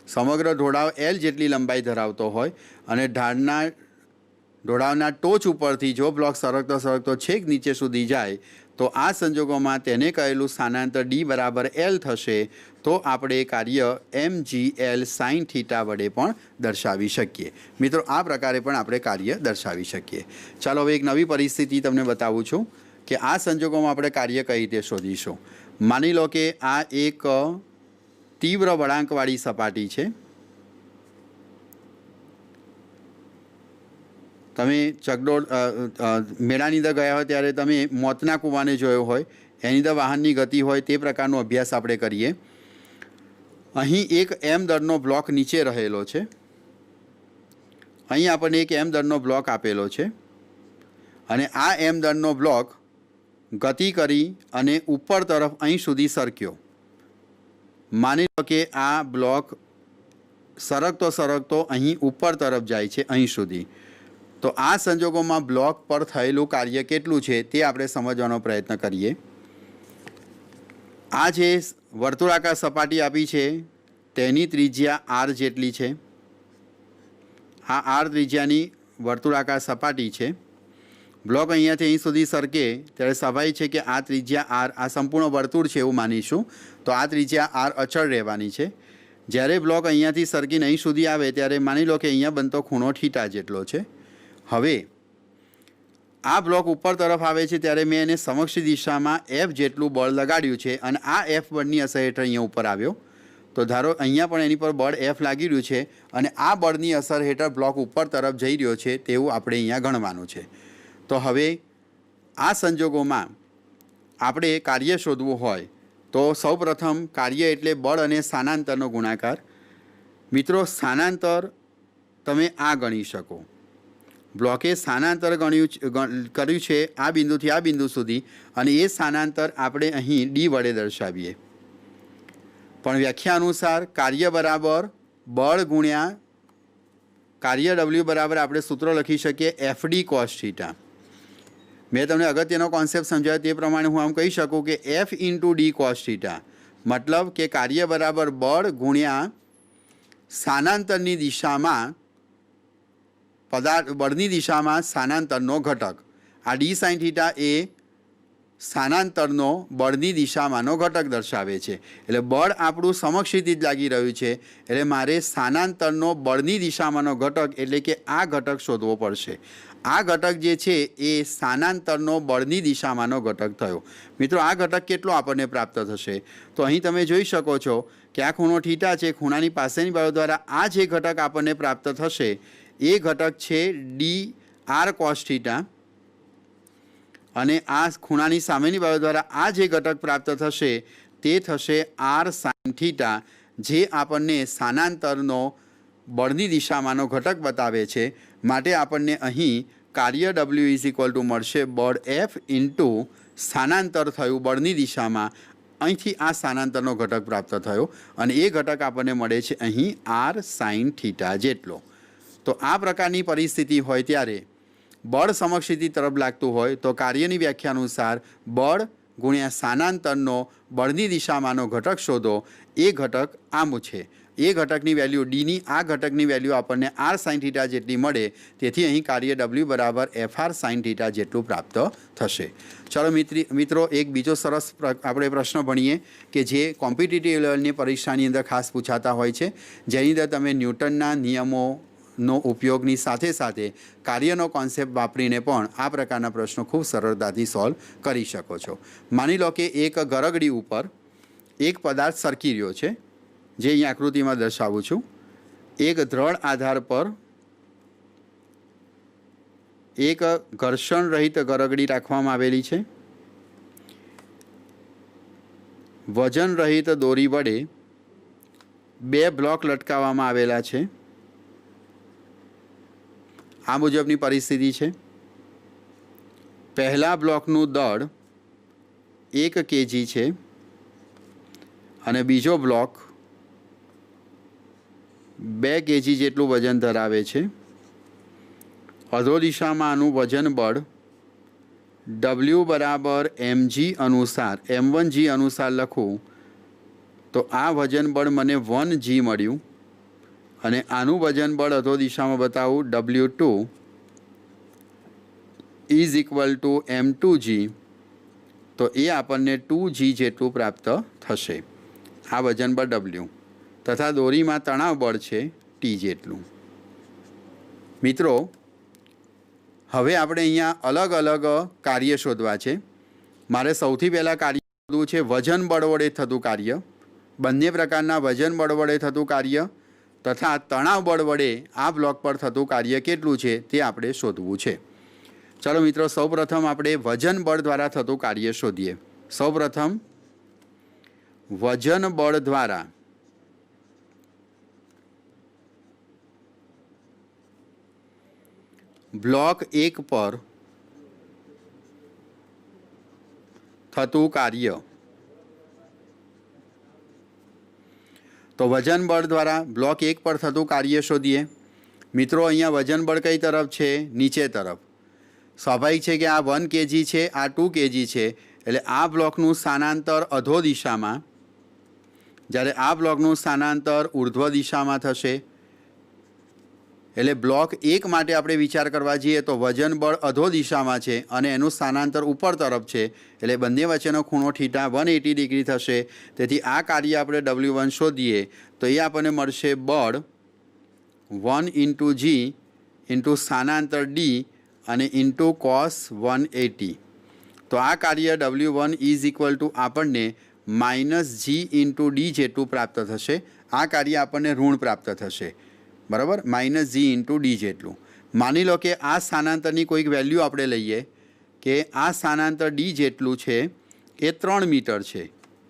સમગ્ર ઢોળાવ L જેટલી લંબાઈ ધરાવતો હોય, અને ઢોળાવના ટોચ ઉપરથી જો બ્લોક સરકતો છેક નીચે સુધી જાય, તો આ સંજોગોમાં તેને કહેલું સ્થાનાંતર d બરાબર L થશે. તો આપણે કાર્ય mgl sin θ વડે પણ દર્શાવી શકીએ. મિત્રો આ પ્રકારે પણ આપણે કાર્ય દર્શાવી શકીએ. ચાલો હવે એક નવી પરિસ્થિતિ તમને બતાવું છું કે આ સંજોગોમાં આપણે કાર્ય કઈ રીતે શોધીશું. માની લો કે આ એક તીવ્ર વળાંકવાળી સપાટી છે. તમે ચકડોળ મેળાની અંદર ગયા હોય ત્યારે તમે મોતના કૂવાને જોયો હોય, એની અંદર વાહનની ગતિ હોય, તે પ્રકારનો અભ્યાસ આપણે કરીએ. અહીં એક m દળનો બ્લોક નીચે રહેલો છે. અહીં આપણને એક m દળનો બ્લોક આપેલો છે, અને આ m દળનો બ્લોક ગતિ કરી અને ઉપર તરફ અહીં સુધી સરક્યો. માની લો કે આ બ્લોક સરકતો અહીં ઉપર તરફ જાય છે, અહીં સુધી. તો આ સંજોગોમાં બ્લોક પર થયેલું કાર્ય કેટલું છે તે આપણે સમજવાનો પ્રયત્ન કરીએ. આ જે વર્તુળાકાર સપાટી આપી છે તેની ત્રિજ્યા r જેટલી છે. આ r ત્રિજ્યાની વર્તુળાકાર સપાટી છે. બ્લોક અહીંયાથી અહીં સુધી સરકે ત્યારે સ્વાભાવિક છે કે આ ત્રિજ્યા r, આ સંપૂર્ણ વર્તુળ છે એવું માનીશું, તો આ ત્રિજ્યા r અચળ રહેવાની છે. જ્યારે બ્લોક અહીંયાથી સરકીને અહીં સુધી આવે ત્યારે માની લો કે અહીંયા બનતો ખૂણો θ જેટલો છે. હવે આ બ્લોક ઉપર તરફ આવે છે ત્યારે મેં એને સમક્ષ દિશામાં F જેટલું બળ લગાડ્યું છે, અને આ F બળની અસર હેઠળ અહીંયા ઉપર આવ્યો. તો ધારો અહીંયા પણ એની પર બળ F લાગી રહ્યું છે, અને આ બળની અસર હેઠળ બ્લોક ઉપર તરફ જઈ રહ્યો છે તેવું આપણે અહીંયા ગણવાનું છે. તો હવે આ સંજોગોમાં આપણે કાર્ય શોધવું હોય તો સૌપ્રથમ કાર્ય એટલે બળ અને સ્થાનાંતરનો ગુણાકાર. મિત્રો સ્થાનાંતર તમે આ ગણી શકો. બ્લોકે સ્થાનાંતર કર્યું છે આ બિંદુથી આ બિંદુ સુધી, અને એ સ્થાનાંતર આપણે અહીં d વડે દર્શાવીએ. પણ વ્યાખ્યા અનુસાર કાર્ય બરાબર બળ ગુણ્યા કાર્ય W બરાબર આપણે સૂત્ર લખી શકીએ fd cos θ. મેં તમને અગત્યનો કોન્સેપ્ટ સમજાવ્યો તે પ્રમાણે હું આમ કહી શકું કે f ઇન્ટુ d cos θ, મતલબ કે કાર્ય બરાબર બળ ગુણ્યા સ્થાનાંતરની દિશામાં બળની દિશામાં સ્થાનાંતરનો ઘટક. આ d sin θ એ સ્થાનાંતરનો બળની દિશામાંનો ઘટક દર્શાવે છે. એટલે બળ આપણું સમક્ષિતિ જ લાગી રહ્યું છે, એટલે મારે સ્થાનાંતરનો બળની દિશામાંનો ઘટક એટલે કે આ ઘટક શોધવો પડશે. આ ઘટક જે છે એ સ્થાનાંતરનો બળની દિશામાંનો ઘટક થયો. મિત્રો આ ઘટક કેટલો આપણને પ્રાપ્ત થશે? તો અહીં તમે જોઈ શકો છો કે આ ખૂણો θ છે, ખૂણાની પાસેની બાજુ દ્વારા આ જે ઘટક આપણને પ્રાપ્ત થશે એ ઘટક છે dr cos θ, અને આ ખૂણાની સામેની બાજુ દ્વારા આ જે ઘટક પ્રાપ્ત થશે તે થશે r sin θ, જે આપણને સ્થાનાંતરનો બળની દિશામાંનો ઘટક બતાવે છે. માટે આપણને અહીં કાર્ય W ઇઝ ઇક્વલ ટુ મળશે બળ F ઇન્ટુ સ્થાનાંતર થયું બળની દિશામાં, અહીંથી આ સ્થાનાંતરનો ઘટક પ્રાપ્ત થયો, અને એ ઘટક આપણને મળે છે અહીં r sin θ જેટલો. તો આ પ્રકારની પરિસ્થિતિ હોય ત્યારે બળ સમક્ષિતિ તરફ લાગતું હોય તો કાર્યની વ્યાખ્યા અનુસાર બળ ગુણ્યા સ્થાનાંતરનો બળની દિશામાંનો ઘટક શોધો. એ ઘટક આમ છે, એ ઘટકની વેલ્યુ ડીની આ ઘટકની વેલ્યુ આપણને આર સાઇન થીટા જેટલી મળે, તેથી અહીં કાર્ય ડબલ્યુ બરાબર એફઆર સાઇન થીટા જેટલું પ્રાપ્ત થશે. ચાલો મિત્રો એક બીજો સરસ આપણે પ્રશ્ન ભણીએ કે જે કોમ્પિટિટિવ લેવલની પરીક્ષાની અંદર ખાસ પૂછાતા હોય છે, જેની અંદર તમે ન્યૂટનના નિયમોનો ઉપયોગની સાથે સાથે કાર્યનો કોન્સેપ્ટ વાપરીને પણ આ પ્રકારના પ્રશ્નો ખૂબ સરળતાથી સોલ્વ કરી શકો છો. માની લો કે એક ગરગડી ઉપર એક પદાર્થ સરકી રહ્યો છે, જે અહીં આકૃતિમાં દર્શાવું છું. એક દ્રઢ આધાર પર એક ઘર્ષણ રહિત ગરગડી રાખવામાં આવેલી છે. વજન રહિત દોરી વડે 2 બ્લોક લટકાવવામાં આવેલા છે. આ મુજબની પરિસ્થિતિ છે. પહેલા બ્લોકનું દળ 1 kg છે અને બીજો બ્લોક 2 kg જેટલું વજન ધરાવે છે. અધો દિશામાં આનું વજન બળ W બરાબર mg અનુસાર m1g અનુસાર લખું તો આ વજન બળ મને 1g મળ્યું અને આનું વજન બળ અધો દિશામાં બતાવું W2 is equal two m2g, તો એ આપણને 2g જેટલું પ્રાપ્ત થશે. આ વજન બળ W તથા દોરીમાં તણાવ બળ છે T જેટલું. મિત્રો હવે આપણે અહીંયા અલગ અલગ કાર્ય શોધવા છે. મારે સૌથી પહેલાં કાર્ય શોધવું છે વજન બળ વડે થતું કાર્ય. બંને પ્રકારના વજન બળ વડે થતું કાર્ય તથા તણાવ બળ વડે આ બ્લોક પર થતું કાર્ય કેટલું છે તે આપણે શોધવું છે. ચાલો મિત્રો સૌપ્રથમ આપણે વજન બળ દ્વારા થતું કાર્ય શોધીએ. સૌપ્રથમ વજન બળ દ્વારા બ્લોક 1 પર થતું કાર્ય. તો વજન બળ દ્વારા બ્લોક 1 પર થતું કાર્ય શોધીએ. મિત્રો અહીંયા વજન બળ કઈ તરફ છે? નીચે તરફ. સ્વાભાવિક છે કે આ 1 kg છે, આ 2 kg છે, એટલે આ બ્લોકનું સ્થાનાંતર અધો દિશામાં, જ્યારે આ બ્લોકનું સ્થાનાંતર ઉર્ધ્વ દિશામાં થશે. એટલે બ્લોક 1 માટે આપણે વિચાર કરવા જઈએ તો વજન બળ અધો દિશામાં છે અને એનું સ્થાનાંતર ઉપર તરફ છે, એટલે બંને વચ્ચેનો ખૂણો થીટા 180 ડિગ્રી થશે. તેથી આ કાર્ય આપણે W1 શોધીએ તો એ આપણને મળશે બળ 1 × g × સ્થાનાંતર D અને ઇન્ટુ cos 180. તો આ કાર્ય W1 ઇઝ ઇક્વલ ટુ આપણને -g × D જેટલું પ્રાપ્ત થશે. આ કાર્ય આપણને ઋણ પ્રાપ્ત થશે, બરાબર, -g × D જેટલું. માની લો કે આ સ્થાનાંતરની કોઈક વેલ્યુ આપણે લઈએ કે આ સ્થાનાંતર D જેટલું છે એ 3 મીટર છે.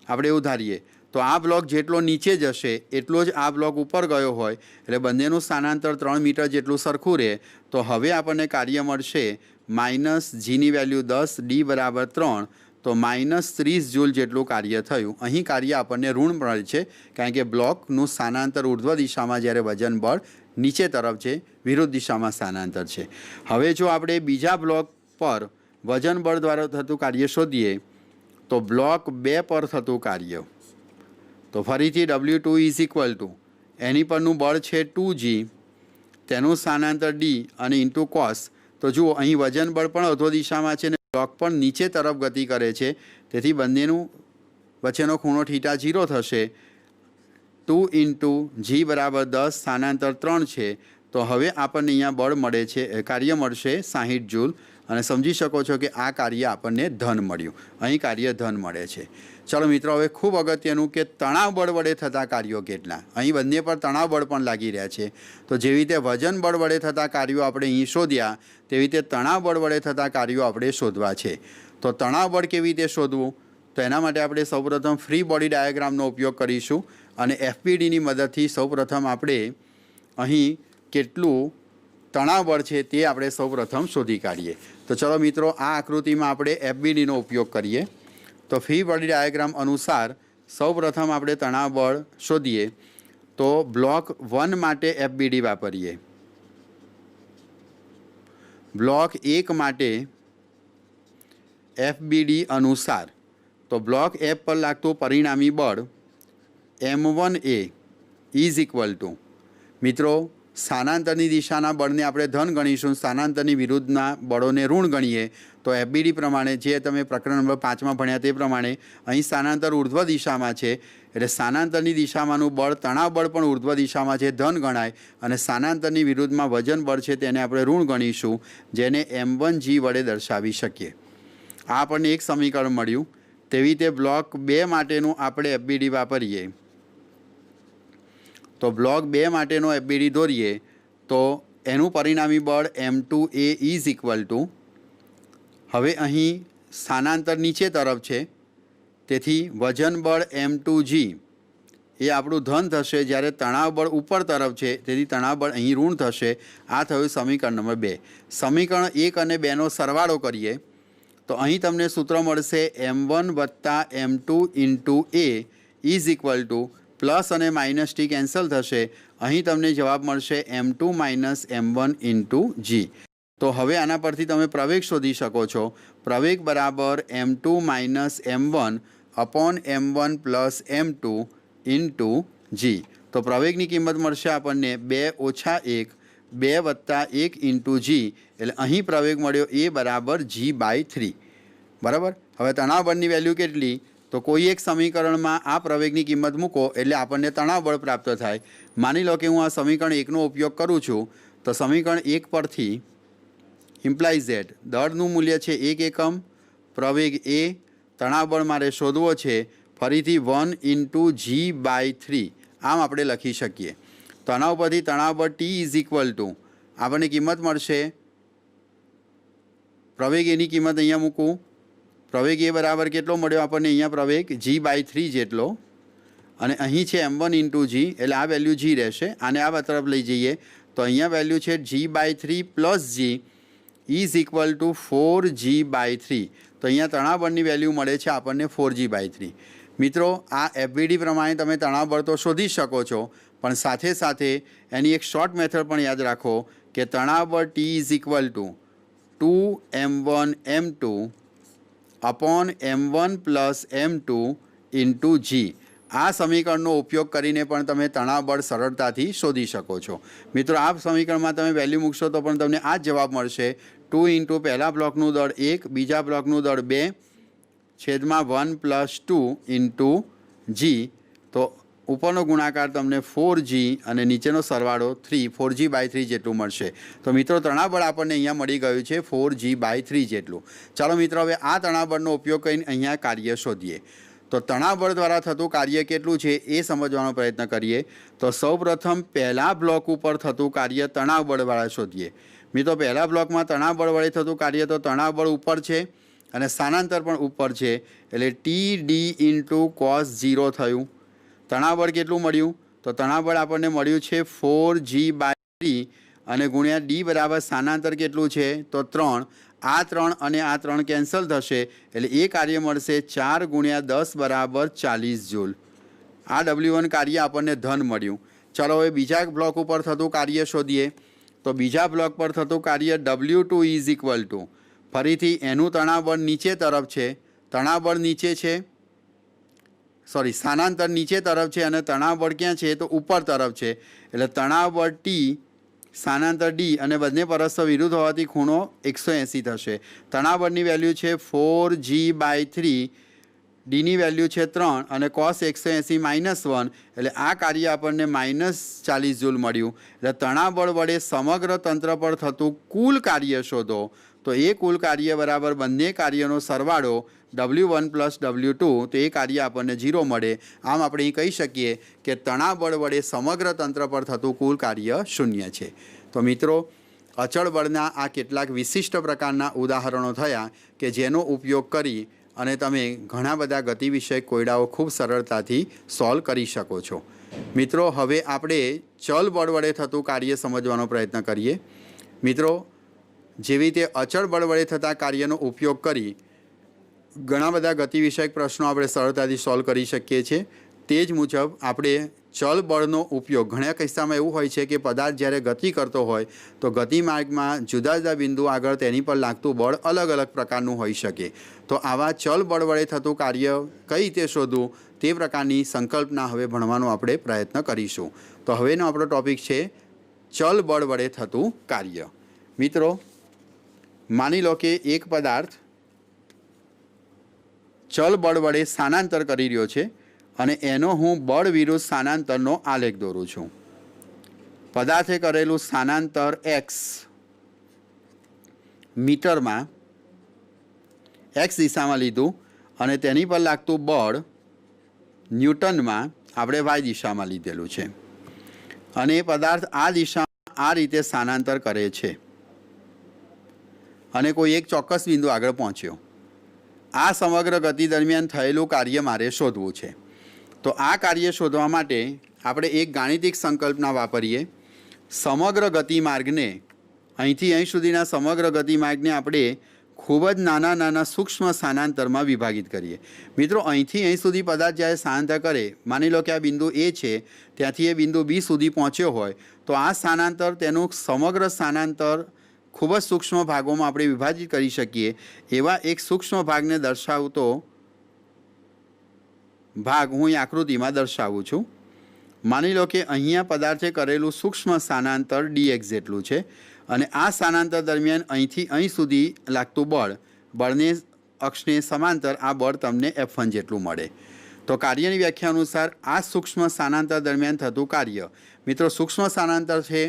આપણે એવું ધારીએ તો આ બ્લોક જેટલો નીચે જશે એટલો જ આ બ્લોક ઉપર ગયો હોય, એટલે બંનેનું સ્થાનાંતર 3 મીટર જેટલું સરખું રહે. તો હવે આપણને કાર્ય મળશે -gની વેલ્યુ 10, D બરાબર 3, તો -30 જૂલ જેટલું કાર્ય થયું. અહીં કાર્ય આપણને ઋણ મળે છે કારણ કે બ્લોકનું સ્થાનાંતર ઉર્ધ્વ દિશામાં, જ્યારે વજન બળ નીચે તરફ છે, વિરુદ્ધ દિશામાં સ્થાનાંતર છે. હવે જો આપણે બીજા બ્લોક પર વજન બળ દ્વારા થતું કાર્ય શોધીએ તો બ્લોક 2 પર થતું કાર્ય, તો ફરીથી W2 ઇઝ ઇક્વલ ટુ એની પરનું બળ છે 2g, તેનું સ્થાનાંતર D અને ઇન્ટુ કોસ. તો જુઓ અહીં વજન બળ પણ અધો દિશામાં છે ને બ્લોક પણ નીચે તરફ ગતિ કરે છે, તેથી બંનેનું વચ્ચેનો ખૂણો થીટા 0 થશે. 2 × g બરાબર 10, સ્થાનાંતર 3 છે. તો હવે આપણને અહીંયા બળ મળે છે, કાર્ય મળશે 60 જૂલ. અને સમજી શકો છો કે આ કાર્ય આપણને ધન મળ્યું. અહીં કાર્ય ધન મળે છે. ચાલો મિત્રો હવે ખૂબ અગત્યનું કે તણાવ બળ વડે થતા કાર્યો કેટલા. અહીં બંને પર તણાવ બળ પણ લાગી રહ્યા છે. તો જેવી રીતે વજન બળ વડે થતા કાર્યો આપણે અહીં શોધ્યા, તેવી રીતે તણાવ બળ વડે થતા કાર્યો આપણે શોધવા છે. તો તણાવ બળ કેવી રીતે શોધવું? તો એના માટે આપણે સૌપ્રથમ ફ્રી બોડી ડાયાગ્રામનો ઉપયોગ કરીશું અને FBDની મદદથી સૌપ્રથમ આપણે અહીં કેટલું તણાવ બળ છે તે આપણે સૌપ્રથમ શોધી કાઢીએ. તો ચલો મિત્રો આ આકૃતિમાં આપણે FBDનો ઉપયોગ કરીએ. તો ફ્રી બોડી ડાયાગ્રામ અનુસાર સૌપ્રથમ આપણે તણાવ બળ શોધીએ તો બ્લોક 1 માટે FBD વાપરીએ. બ્લોક 1 માટે FBD અનુસાર તો બ્લોક F પર લાગતું પરિણામી બળ M1 A is equal two મિત્રો સ્થાનાંતરની દિશાના બળને આપણે ધન ગણીશું, સ્થાનાંતરની વિરુદ્ધના બળોને ઋણ ગણીએ તો એફબીડી પ્રમાણે જે તમે પ્રકરણ નંબર 5માં ભણ્યા તે પ્રમાણે અહીં સ્થાનાંતર ઉર્ધ્વ દિશામાં છે, એટલે સ્થાનાંતરની દિશામાંનું બળ તણાવ બળ પણ ઉર્ધ્વ દિશામાં છે, ધન ગણાય, અને સ્થાનાંતરની વિરુદ્ધમાં વજન બળ છે તેને આપણે ઋણ ગણીશું, જેને m1g વડે દર્શાવી શકીએ. આ આપણને એક સમીકરણ મળ્યું. તેવી રીતે બ્લોક 2 માટેનું આપણે એફબીડી વાપરીએ તો બ્લોક 2 માટેનો એફબીડી દોરીએ તો એનું પરિણામી બળ m2a ઇઝ ઇક્વલ ટુ, હવે અહીં સ્થાનાંતર નીચે તરફ છે તેથી વજન બળ m2g એ આપણું ધન થશે, જ્યારે તણાવ બળ ઉપર તરફ છે તેથી તણાવ બળ અહીં ઋણ થશે. આ થયું સમીકરણ નંબર 2. સમીકરણ 1 અને 2નો સરવાળો કરીએ તો અહીં તમને સૂત્ર મળશે m1 વત્તા m2 into a is equal two, plus અને માઇનસ ટી કેન્સલ થશે, અહીં તમને જવાબ મળશે m2 minus m1 into g. તો હવે આના પરથી તમે પ્રવેગ શોધી શકો છો. પ્રવેગ બરાબર m2 minus m1 upon m1 plus m2 into g. તો પ્રવેગની કિંમત મળશે આપણને 2 ઓછા 1, 2 વત્તા 1 ઇન્ટુ g, એટલે અહીં પ્રવેગ મળ્યો એ બરાબર g/3. બરાબર. હવે તણાવ બળની વેલ્યુ કેટલી? તો કોઈ એક સમીકરણમાં આ પ્રવેગની કિંમત મૂકો એટલે આપણને તણાવ બળ પ્રાપ્ત થાય. માની લો કે હું આ સમીકરણ 1નો ઉપયોગ કરું છું તો સમીકરણ 1 પરથી ઇમ્પ્લાઇઝ ધેટ દળનું મૂલ્ય છે 1 એકમ, પ્રવેગ a, તણાવ બળ મારે શોધવો છે ફરીથી 1 ઇન્ટુ g/3, આમ આપણે લખી શકીએ. તણાવ પરથી તણાવ બળ t ઇઝ ઇક્વલ ટુ આપણને કિંમત મળશે, પ્રવેગ એની કિંમત અહીંયા મૂકું, પ્રવેગ એ બરાબર કેટલો મળ્યો આપણને અહીંયા પ્રવેગ g/3 જેટલો, અને અહીં છે m1 ઇન્ટુ g એટલે આ વેલ્યુ g રહેશે. આને આ તરફ લઈ જઈએ તો અહીંયા વેલ્યુ છે g/3 plus g is equal two 4g/3. તો અહીંયા તણાવ બળની વેલ્યુ મળે છે આપણને 4g/3. મિત્રો આ એફબીડી પ્રમાણે તમે તણાવ બળ તો શોધી શકો છો, પણ સાથે સાથે એની એક શોર્ટ મેથડ પણ યાદ રાખો કે તણાવ બળ t is equal two 2m1 m2 upon m1 plus m2 into g. આ સમીકરણનો ઉપયોગ કરીને પણ તમે તણાવ બળ સરળતાથી શોધી શકો છો. મિત્રો આ સમીકરણમાં તમે વેલ્યુ મૂકશો તો પણ તમને આ જ જવાબ મળશે. 2 ઇન્ટુ પહેલા બ્લોકનું દળ 1, બીજા બ્લોકનું દળ 2 છેદમાં 1 પ્લસ 2 ઇન્ટુ g. તો ઉપરનો ગુણાકાર તમને 4g અને નીચેનો સરવાળો 3, 4g/3 જેટલું મળશે. તો મિત્રો તણાવ બળ આપણને અહીંયા મળી ગયું છે 4g/3 જેટલું. ચાલો મિત્રો હવે આ તણાવ બળનો ઉપયોગ કરીને અહીંયા કાર્ય શોધીએ. તો તણાવ બળ દ્વારા થતું કાર્ય કેટલું છે એ સમજવાનો પ્રયત્ન કરીએ. તો સૌપ્રથમ પહેલા બ્લોક ઉપર થતું કાર્ય તણાવ બળવાળા શોધીએ. મિત્રો પહેલા બ્લોકમાં તણાવ બળ વડે થતું કાર્ય તો તણાવ બળ ઉપર છે અને સ્થાનાંતર પણ ઉપર છે, એટલે TD ઇન્ટુ cos 0 થયું. તણાવ બળ કેટલું મળ્યું? તો તણાવ બળ આપણને મળ્યું છે 4g/3 અને ગુણ્યા d બરાબર સ્થાનાંતર કેટલું છે તો 3. આ 3 અને આ 3 કેન્સલ થશે એટલે એ કાર્ય મળશે 4 ગુણ્યા 10 બરાબર 40 જૂલ. આ W1 કાર્ય આપણને ધન મળ્યું. ચાલો હવે બીજા બ્લોક ઉપર થતું કાર્ય શોધીએ. તો બીજા બ્લોક પર થતું કાર્ય W2 ઇઝ ઇક્વલ ટુ, ફરીથી એનું તણાવ બળ નીચે તરફ છે, તણાવ બળ નીચે છે, સ્થાનાંતર નીચે તરફ છે અને તણાવ બળ ક્યાં છે તો ઉપર તરફ છે, એટલે તણાવ બળ T સ્થાનાંતર D અને બંને પરસ્પર વિરુદ્ધ હોવાથી ખૂણો 180 થશે. તણાવ બળની વેલ્યુ છે 4g/3, ડીની વેલ્યુ છે 3 અને cos 180 -1 એટલે આ કાર્ય આપણને -40 જૂલ મળ્યું. એટલે તણાવ બળ વડે સમગ્ર તંત્ર પર થતું કુલ કાર્ય શોધો. તો એ કુલ કાર્ય બરાબર બંને કાર્યનો સરવાળો W1 પ્લસ W2, તો એ કાર્ય આપણને 0 મળે. આમ આપણે અહીં કહી શકીએ કે તણાવ બળ વડે સમગ્ર તંત્ર પર થતું કુલ કાર્ય 0 છે. તો મિત્રો અચળ બળના આ કેટલાક વિશિષ્ટ પ્રકારના ઉદાહરણો થયા કે જેનો ઉપયોગ કરી અને તમે ઘણા બધા ગતિ વિષયક કોયડાઓ ખૂબ સરળતાથી સોલ્વ કરી શકો છો. મિત્રો હવે આપણે ચલ બળ વડે થતું કાર્ય સમજવાનો પ્રયત્ન કરીએ. મિત્રો જેવી રીતે અચળ બળ વડે થતા કાર્યનો ઉપયોગ કરી ઘણા બધા ગતિ વિષયક પ્રશ્નો આપણે સરળતાથી સોલ્વ કરી શકીએ છીએ, તે જ મુજબ આપણે ચલ બળનો ઉપયોગ ઘણા કિસ્સામાં એવું હોય છે કે પદાર્થ જ્યારે ગતિ કરતો હોય તો ગતિમાર્ગમાં જુદા જુદા બિંદુ આગળ તેની પર લાગતું બળ અલગ અલગ પ્રકારનું હોઈ શકે. તો આવા ચલ બળ વડે થતું કાર્ય કઈ રીતે શોધવું તે પ્રકારની સંકલ્પના હવે ભણવાનો આપણે પ્રયત્ન કરીશું. તો હવેનો આપણો ટૉપિક છે ચલ બળ વડે થતું કાર્ય. મિત્રો, માની લો કે એક પદાર્થ ચલ બળ વડે સ્થાનાંતર કરી રહ્યો છે અને એનો હું બળ વિરુદ્ધ સ્થાનાંતરનો આલેખ દોરું છું. પદાર્થે કરેલું સ્થાનાંતર એક્સ મીટરમાં એક્સ દિશામાં લીધું અને તેની પર લાગતું બળ ન્યૂટનમાં આપણે વાય દિશામાં લીધેલું છે અને એ પદાર્થ આ દિશામાં આ રીતે સ્થાનાંતર કરે છે અને કોઈ એક ચોક્કસ બિંદુ આગળ પહોંચ્યો. આ સમગ્ર ગતિ દરમિયાન થયેલું કાર્ય મારે શોધવું છે. તો આ કાર્ય શોધવા માટે આપણે એક ગાણિતિક સંકલ્પના વાપરીએ. સમગ્ર ગતિમાર્ગને અહીંથી અહીં સુધીના સમગ્ર ગતિમાર્ગને આપણે ખૂબ જ નાના નાના સૂક્ષ્મ સ્થાનાંતરમાં વિભાજિત કરીએ. મિત્રો, અહીંથી અહીં સુધી પદાર્થ જ્યારે સ્થાનાંતર કરે, માની લો કે આ બિંદુ એ છે, ત્યાંથી એ બિંદુ બી સુધી પહોંચ્યો હોય તો આ સ્થાનાંતર તેનું સમગ્ર સ્થાનાંતર ખૂબ જ સૂક્ષ્મ ભાગોમાં આપણે વિભાજિત કરી શકીએ. એવા એક સૂક્ષ્મ ભાગને દર્શાવતો ભાગ હું અહીં આકૃતિમાં દર્શાવું છું. માની લો કે અહીંયા પદાર્થે કરેલું સૂક્ષ્મ સ્થાનાંતર dx જેટલું છે અને આ સ્થાનાંતર દરમિયાન અહીંથી અહીં સુધી લાગતું બળને અક્ષને સમાંતર આ બળ તમને F1 જેટલું મળે. તો કાર્યની વ્યાખ્યા અનુસાર આ સૂક્ષ્મ સ્થાનાંતર દરમિયાન થતું કાર્ય, મિત્રો સૂક્ષ્મ સ્થાનાંતર છે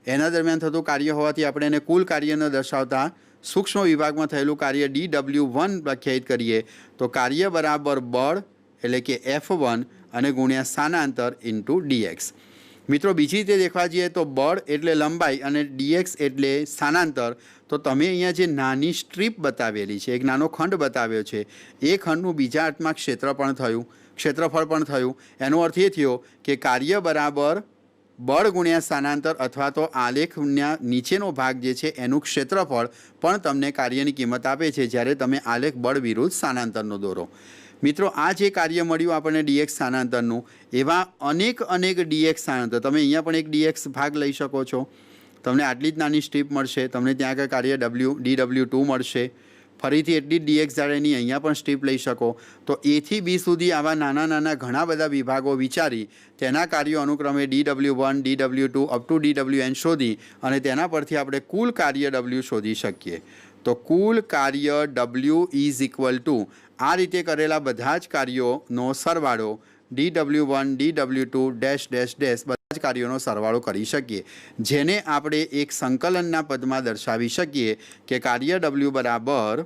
એના દરમિયાન થતું કાર્ય હોવાથી આપણે એને કુલ કાર્યને દર્શાવતા સૂક્ષ્મ વિભાગમાં થયેલું કાર્ય dw1 વ્યાખ્યાયિત કરીએ તો કાર્ય બરાબર બળ એટલે કે F1 અને ગુણ્યા સ્થાનાંતર ઇન્ટુ dx. મિત્રો, બીજી રીતે દેખવા જઈએ તો બળ એટલે લંબાઈ અને dx એટલે સ્થાનાંતર. તો તમે અહીંયા જે નાની સ્ટ્રીપ બતાવેલી છે, એક નાનો ખંડ બતાવ્યો છે, એ ખંડનું બીજા અર્થમાં ક્ષેત્રફળ પણ થયું. એનો અર્થ એ થયો કે કાર્ય બરાબર બળ ગુણ્યા સ્થાનાંતર અથવા તો આલેખના નીચેનો ભાગ જે છે એનું ક્ષેત્રફળ પણ તમને કાર્યની કિંમત આપે છે જ્યારે તમે આલેખ બળ વિરુદ્ધ સ્થાનાંતરનો દોરો. મિત્રો, આ જે કાર્ય મળ્યું આપણને dx સ્થાનાંતરનું, એવા અનેક dx સ્થાનાંતર, તમે અહીંયા પણ એક dx ભાગ લઈ શકો છો. તમને આટલી જ નાની સ્ટ્રીપ મળશે, તમને ત્યાં આગળ કાર્ય dw2 મળશે, ફરીથી એટલી જ dx જાળેની અહીંયા પણ સ્ટ્રીપ લઈ શકો. તો a થી b સુધી આવા નાના નાના ઘણા બધા વિભાગો વિચારી તેના કાર્યો અનુક્રમે dw1 dw2 up to dwn શોધી અને તેના પરથી આપણે કુલ કાર્ય w શોધી શકીએ. તો કુલ કાર્ય w ઇઝ ઇક્વલ ટુ આ રીતે કરેલા બધા જ કાર્યોનો સરવાળો dw1 dw2 dash dash dash બધા જ કાર્યોનો સરવાળો કરી શકીએ, જેને આપણે એક સંકલનના પદમાં દર્શાવી શકીએ કે કાર્ય w બરાબર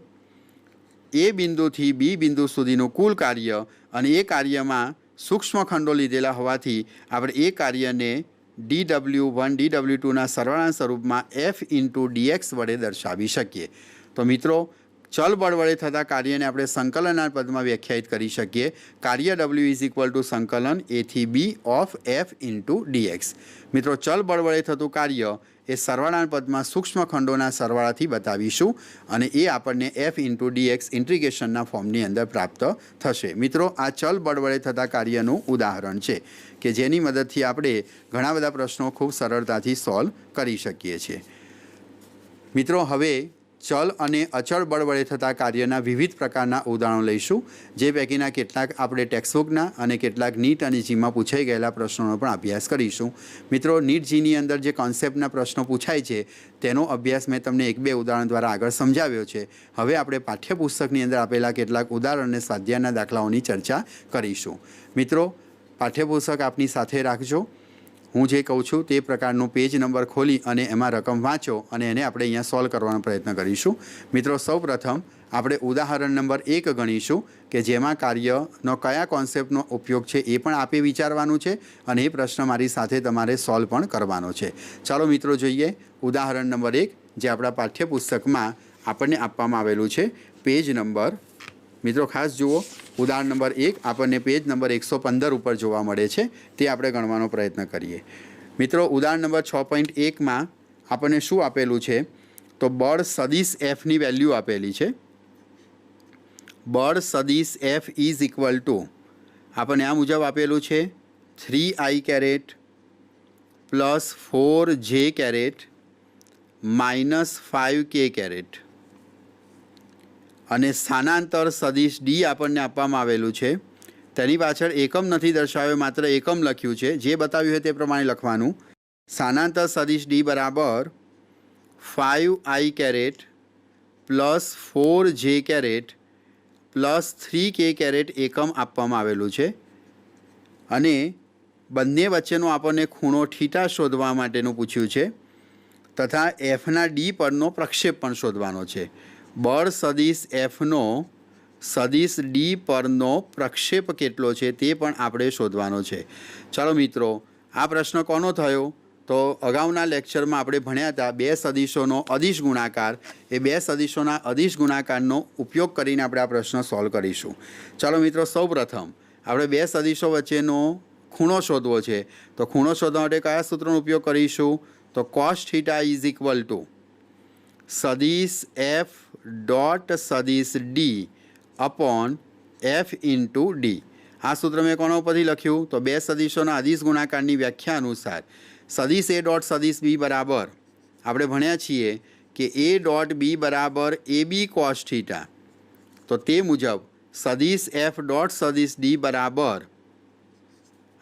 એ બિંદુથી બી બિંદુ સુધીનું કુલ કાર્ય અને એ કાર્યમાં સૂક્ષ્મ ખંડો લીધેલા હોવાથી આપણે એ કાર્યને dw1 dw2ના સરવાળાના સ્વરૂપમાં f ઇન્ટુ dx વડે દર્શાવી શકીએ. તો મિત્રો, ચલ બળ વડે થતા કાર્યને આપણે સંકલનના પદમાં વ્યાખ્યાયિત કરી શકીએ. કાર્ય w ઇઝ ઇક્વલ ટુ સંકલન a થી b of f into dx. મિત્રો, ચલ બળ વડે થતું કાર્ય એ સરવાળાના પદમાં સૂક્ષ્મ ખંડોના સરવાળાથી બતાવીશું અને એ આપણને f ઇન્ટુ dx ઇન્ટિગ્રેશનના ફોર્મની અંદર પ્રાપ્ત થશે. મિત્રો, આ ચલ બળ વડે થતા કાર્યનું ઉદાહરણ છે કે જેની મદદથી આપણે ઘણા બધા પ્રશ્નો ખૂબ સરળતાથી સોલ્વ કરી શકીએ છીએ. મિત્રો, હવે ચલ અને અચળ બળ વડે થતા કાર્યના વિવિધ પ્રકારના ઉદાહરણો લઈશું, જે પૈકીના કેટલાક આપણે ટેક્સ્ટબુકના અને કેટલાક નીટ અને જીમાં પૂછાઈ ગયેલા પ્રશ્નોનો પણ અભ્યાસ કરીશું. મિત્રો, નીટ જીની અંદર જે કોન્સેપ્ટના પ્રશ્નો પૂછાય છે તેનો અભ્યાસ મેં તમને 1-2 ઉદાહરણ દ્વારા આગળ સમજાવ્યો છે. હવે આપણે પાઠ્યપુસ્તકની અંદર આપેલા કેટલાક ઉદાહરણ અને સ્વાધ્યાયના દાખલાઓની ચર્ચા કરીશું. મિત્રો, પાઠ્યપુસ્તક આપની સાથે રાખજો. હું જે કહું છું તે પ્રકારનું પેજ નંબર ખોલી અને એમાં રકમ વાંચો અને એને આપણે અહીંયા સોલ્વ કરવાનો પ્રયત્ન કરીશું. મિત્રો, સૌપ્રથમ આપણે ઉદાહરણ નંબર 1 ગણીશું કે જેમાં કાર્યનો કયા કોન્સેપ્ટનો ઉપયોગ છે એ પણ આપે વિચારવાનું છે અને એ પ્રશ્ન મારી સાથે તમારે સોલ્વ પણ કરવાનો છે. ચાલો મિત્રો જોઈએ ઉદાહરણ નંબર 1 જે આપણા પાઠ્યપુસ્તકમાં આપણને આપવામાં આવેલું છે. પેજ નંબર, મિત્રો ખાસ જુઓ, ઉદાહરણ નંબર 1 આપણને પેજ નંબર 115 ઉપર જોવા મળે છે. તે આપણે ગણવાનો પ્રયત્ન કરીએ. મિત્રો, ઉદાહરણ નંબર 6.1માં આપણને શું આપેલું છે તો બળ સદિશ એફની વેલ્યુ આપેલી છે. બળ સદિશ એફ ઇઝ ઇક્વલ ટુ આપણને આ મુજબ આપેલું છે 3i caret plus 4j caret minus 5k caret અને સ્થાનાંતર સદિશ ડી આપણને આપવામાં આવેલું છે. તેની પાછળ એકમ નથી દર્શાવ્યો, માત્ર એકમ લખ્યું છે. જે બતાવ્યું છે તે પ્રમાણે લખવાનું. સ્થાનાંતર સદિશ ડી બરાબર 5i caret plus 4j caret plus 3k caret एकम આપવામાં આવેલું છે અને બંને વચ્ચેનો આપણને ખૂણો થીટા શોધવા માટેનું પૂછ્યું છે તથા એફના ડી પરનો પ્રક્ષેપ પણ શોધવાનો છે. બળ સદિશ એફનો સદિશ ડી પરનો પ્રક્ષેપ કેટલો છે તે પણ આપણે શોધવાનો છે. ચાલો મિત્રો, આ પ્રશ્ન કોનો થયો? તો અગાઉના લેક્ચરમાં આપણે ભણ્યા હતા બે સદિશોનો અદિશ ગુણાકાર. એ બે સદિશોના અદિશ ગુણાકારનો ઉપયોગ કરીને આપણે આ પ્રશ્ન સોલ્વ કરીશું. ચાલો મિત્રો, સૌપ્રથમ આપણે બે સદિશો વચ્ચેનો ખૂણો શોધવો છે. તો ખૂણો શોધવા માટે કયા સૂત્રનો ઉપયોગ કરીશું? તો cos theta is equal to સદિશ એફ ડોટ સદિશ D upon F into D. આ સૂત્ર મેં કોના ઉપરથી લખ્યું? તો બે સદિશોના અદિશ ગુણાકારની વ્યાખ્યા અનુસાર સદિશ એ ડોટ સદિશ બી બરાબર આપણે ભણ્યા છીએ કે એ ડોટ બી બરાબર એ બી કોસ થીટા. તો તે મુજબ સદિશ એફ ડોટ સદિશ ડી બરાબર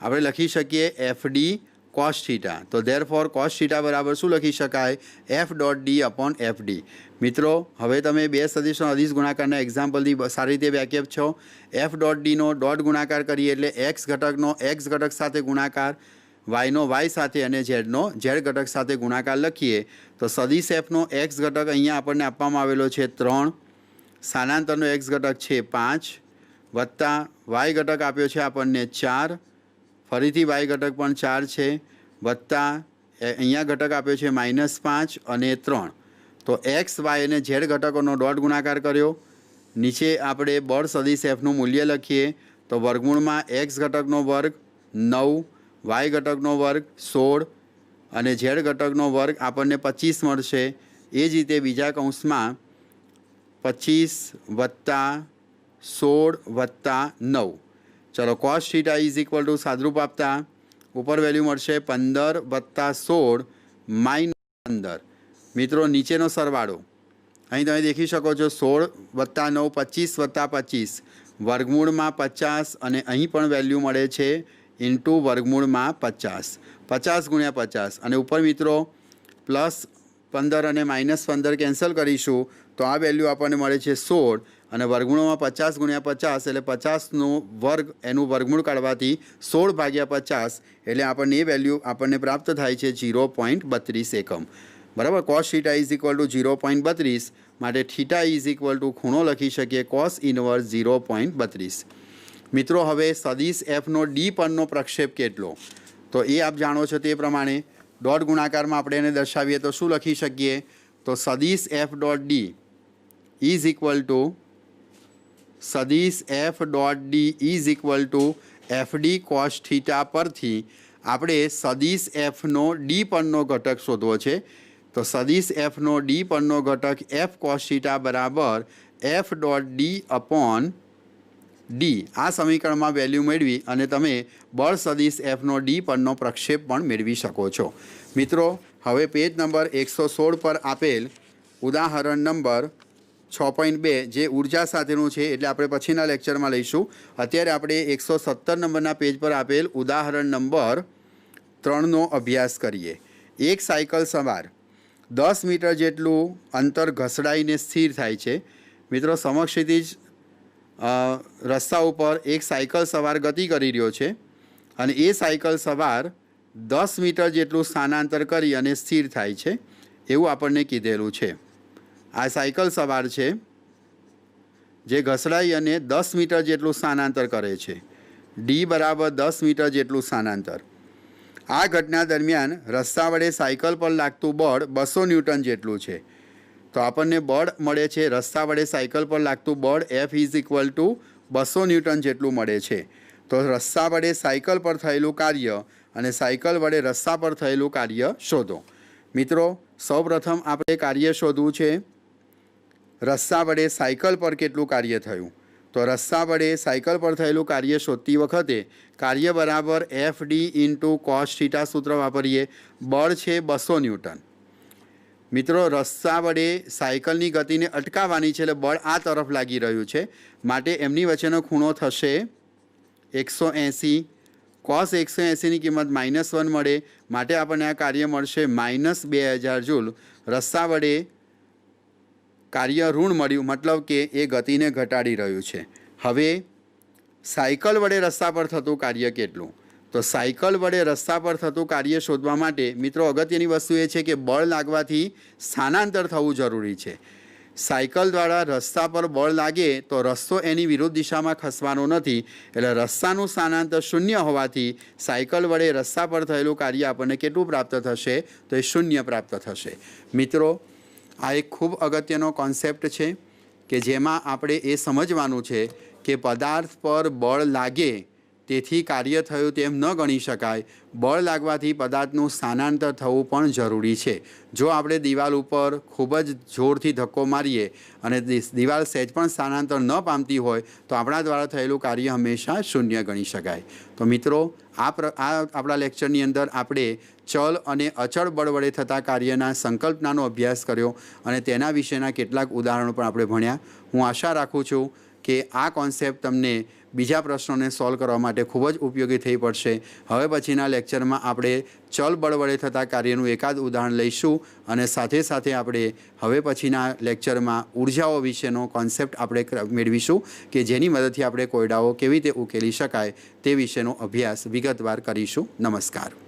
આપણે લખી શકીએ એફ ડી કોસ થીટા. તો ધેરફોર કોસ થીટા બરાબર શું લખી શકાય? F dot D upon F D. મિત્રો, હવે તમે બે સદિશોના અદિશ ગુણાકારના એક્ઝામ્પલથી સારી રીતે વાકેફ છો. એફ ડોટ ડીનો ડોટ ગુણાકાર કરીએ એટલે એક્સ ઘટકનો એક્સ ઘટક સાથે ગુણાકાર, વાયનો વાય સાથે અને ઝેડનો ઝેડ ઘટક સાથે ગુણાકાર લખીએ તો સદિશ એફનો એક્સ ઘટક અહીંયા આપણને આપવામાં આવેલો છે 3, સ્થાનાંતરનો એક્સ ઘટક છે 5 વત્તા વાય ઘટક આપ્યો છે આપણને 4, ફરીથી વાય ઘટક પણ 4 છે વત્તા અહીંયા ઘટક આપ્યો છે -5 અને 3. તો એક્સ વાય અને ઝેડ ઘટકોનો ડોટ ગુણાકાર કર્યો. નીચે આપણે બળ સદિશ એફનું મૂલ્ય લખીએ તો વર્ગમૂળમાં એક્સ ઘટકનો વર્ગ 9, વાય ઘટકનો વર્ગ 16 અને ઝેડ ઘટકનો વર્ગ આપણને 25 મળશે. એ જ રીતે બીજા કૌંસમાં 25 વત્તા 16 વત્તા 9. ચલો, cos theta is equal to સાદરૂપ આપતા ઉપર વેલ્યુ મળશે 15 વત્તા 16 માઇનસ 15. મિત્રો, નીચેનો સરવાળો અહીં તમે દેખી શકો છો 16 વત્તા 9 25 વત્તા 25 વર્ગમૂળમાં 50 અને અહીં પણ વેલ્યુ મળે છે ઇન્ટુ વર્ગમૂળમાં 50, 50 ગુણ્યા 50 અને ઉપર મિત્રો પ્લસ 15 અને -15 કેન્સલ કરીશું તો આ વેલ્યુ આપણને મળે છે 16 અને વર્ગમૂળમાં 50 ગુણ્યા 50 એટલે 50નો વર્ગ એનું વર્ગમૂળ કાઢવાથી 16 ભાગ્યા 50 એટલે આપણને એ વેલ્યુ આપણને પ્રાપ્ત થાય છે 0.32 એકમ. બરાબર. Cos theta is equal two 0.32 માટે થીટા ઇઝ ઇક્વલ ટુ ખૂણો લખી શકીએ કોસ ઇનવર્સ 0.32. મિત્રો, હવે સદિશ એફનો ડી પરનો પ્રક્ષેપ કેટલો? તો એ આપ જાણો છો તે પ્રમાણે ડોટ ગુણાકારમાં આપણે એને દર્શાવીએ તો શું લખી શકીએ? તો સદિશ F dot D is equal to સદિશ F dot D is equal to F D cos theta પરથી આપણે સદિશ એફનો ડી પરનો ઘટક શોધવો છે. તો સદિશ એફનો ડી પરનો ઘટક એફ કોસ થીટા બરાબર F dot D upon D. આ સમીકરણમાં વેલ્યુ મેળવી અને તમે બળ સદિશ એફનો ડી પરનો પ્રક્ષેપ પણ મેળવી શકો છો. મિત્રો, હવે પેજ નંબર 116 પર આપેલ ઉદાહરણ નંબર 6.2 જે ઉર્જા સાથેનું છે એટલે આપણે પછીના લેક્ચરમાં લઈશું. અત્યારે આપણે 117 નંબરના પેજ પર આપેલ ઉદાહરણ નંબર 3નો અભ્યાસ કરીએ. એક સાયકલ સવાર 10 મીટર જેટલું અંતર ઘસડાઈને સ્થિર થાય છે. મિત્રો, સમક્ષિતિજ રસ્તા ઉપર એક સાયકલ સવાર ગતિ કરી રહ્યો છે અને એ સાયકલ સવાર 10 મીટર જેટલું સ્થાનાંતર કરી અને સ્થિર થાય છે એવું આપણને કીધેલું છે. આ સાયકલ સવાર છે જે ઘસડાઈ અને 10 મીટર જેટલું સ્થાનાંતર કરે છે. ડી બરાબર 10 મીટર જેટલું સ્થાનાંતર. આ ઘટના દરમિયાન રસ્તા વડે સાયકલ પર લાગતું બળ 200 ન્યૂટન જેટલું છે. તો આપણને બળ મળે છે રસ્તા વડે સાયકલ પર લાગતું બળ F is equal two 200 newton જેટલું મળે છે. તો રસ્તા વડે સાયકલ પર થયેલું કાર્ય અને સાયકલ વડે રસ્તા પર થયેલું કાર્ય શોધો. મિત્રો, સૌપ્રથમ આપણે કાર્ય શોધવું છે રસ્તા વડે સાયકલ પર કેટલું કાર્ય થયું. તો રસ્સા વડે સાયકલ પર થયેલું કાર્ય શોધતી વખતે કાર્ય બરાબર FD ઇન્ટુ કોસ થીટા સૂત્ર વાપરીએ. બળ છે 200 ન્યૂટન. મિત્રો, રસ્સા વડે સાયકલની ગતિને અટકાવવાની છે, એટલે બળ આ તરફ લાગી રહ્યું છે, માટે એમની વચ્ચેનો ખૂણો થશે 180. કોસ 180ની કિંમત -1 મળે, માટે આપણને આ કાર્ય મળશે -2000 જૂલ. રસ્સા વડે કાર્ય ઋણ મળ્યું, મતલબ કે એ ગતિને ઘટાડી રહ્યું છે. હવે સાયકલ વડે રસ્તા પર થતું કાર્ય કેટલું? તો સાયકલ વડે રસ્તા પર થતું કાર્ય શોધવા માટે મિત્રો અગત્યની વસ્તુ એ છે કે બળ લાગવાથી સ્થાનાંતર થવું જરૂરી છે. સાયકલ દ્વારા રસ્તા પર બળ લાગે તો રસ્તો એની વિરુદ્ધ દિશામાં ખસવાનો નથી, એટલે રસ્તાનું સ્થાનાંતર 0 હોવાથી સાયકલ વડે રસ્તા પર થયેલું કાર્ય આપણને કેટલું પ્રાપ્ત થશે? તો એ 0 પ્રાપ્ત થશે. મિત્રો, આ એક ખૂબ અગત્યનો કોન્સેપ્ટ છે કે જેમાં આપણે એ સમજવાનું છે કે પદાર્થ પર બળ લાગે તેથી કાર્ય થયું તેમ ન ગણી શકાય. બળ લાગવાથી પદાર્થનું સ્થાનાંતર થવું પણ જરૂરી છે. જો આપણે દિવાલ ઉપર ખૂબ જ જોરથી ધક્કો મારીએ અને દિવાલ સહેજ પણ સ્થાનાંતર ન પામતી હોય તો આપણા દ્વારા થયેલું કાર્ય હંમેશા 0 ગણી શકાય. તો મિત્રો, આ આપણા લેક્ચરની અંદર આપણે ચલ અને અચળ બળ વડે થતા કાર્યના સંકલ્પનાનો અભ્યાસ કર્યો અને તેના વિશેના કેટલાક ઉદાહરણો પણ આપણે ભણ્યા. હું આશા રાખું છું કે આ કોન્સેપ્ટ તમને બીજા પ્રશ્નોને સોલ્વ કરવા માટે ખૂબ જ ઉપયોગી થઈ પડશે. હવે પછીના લેક્ચરમાં આપણે ચલ બળ વડે થતા કાર્યનું એકાદ ઉદાહરણ લઈશું અને સાથે સાથે આપણે હવે પછીના લેક્ચરમાં ઉર્જાઓ વિશેનો કોન્સેપ્ટ આપણે મેળવીશું કે જેની મદદથી આપણે કોયડાઓ કેવી રીતે ઉકેલી શકાય તે વિશેનો અભ્યાસ વિગતવાર કરીશું. નમસ્કાર.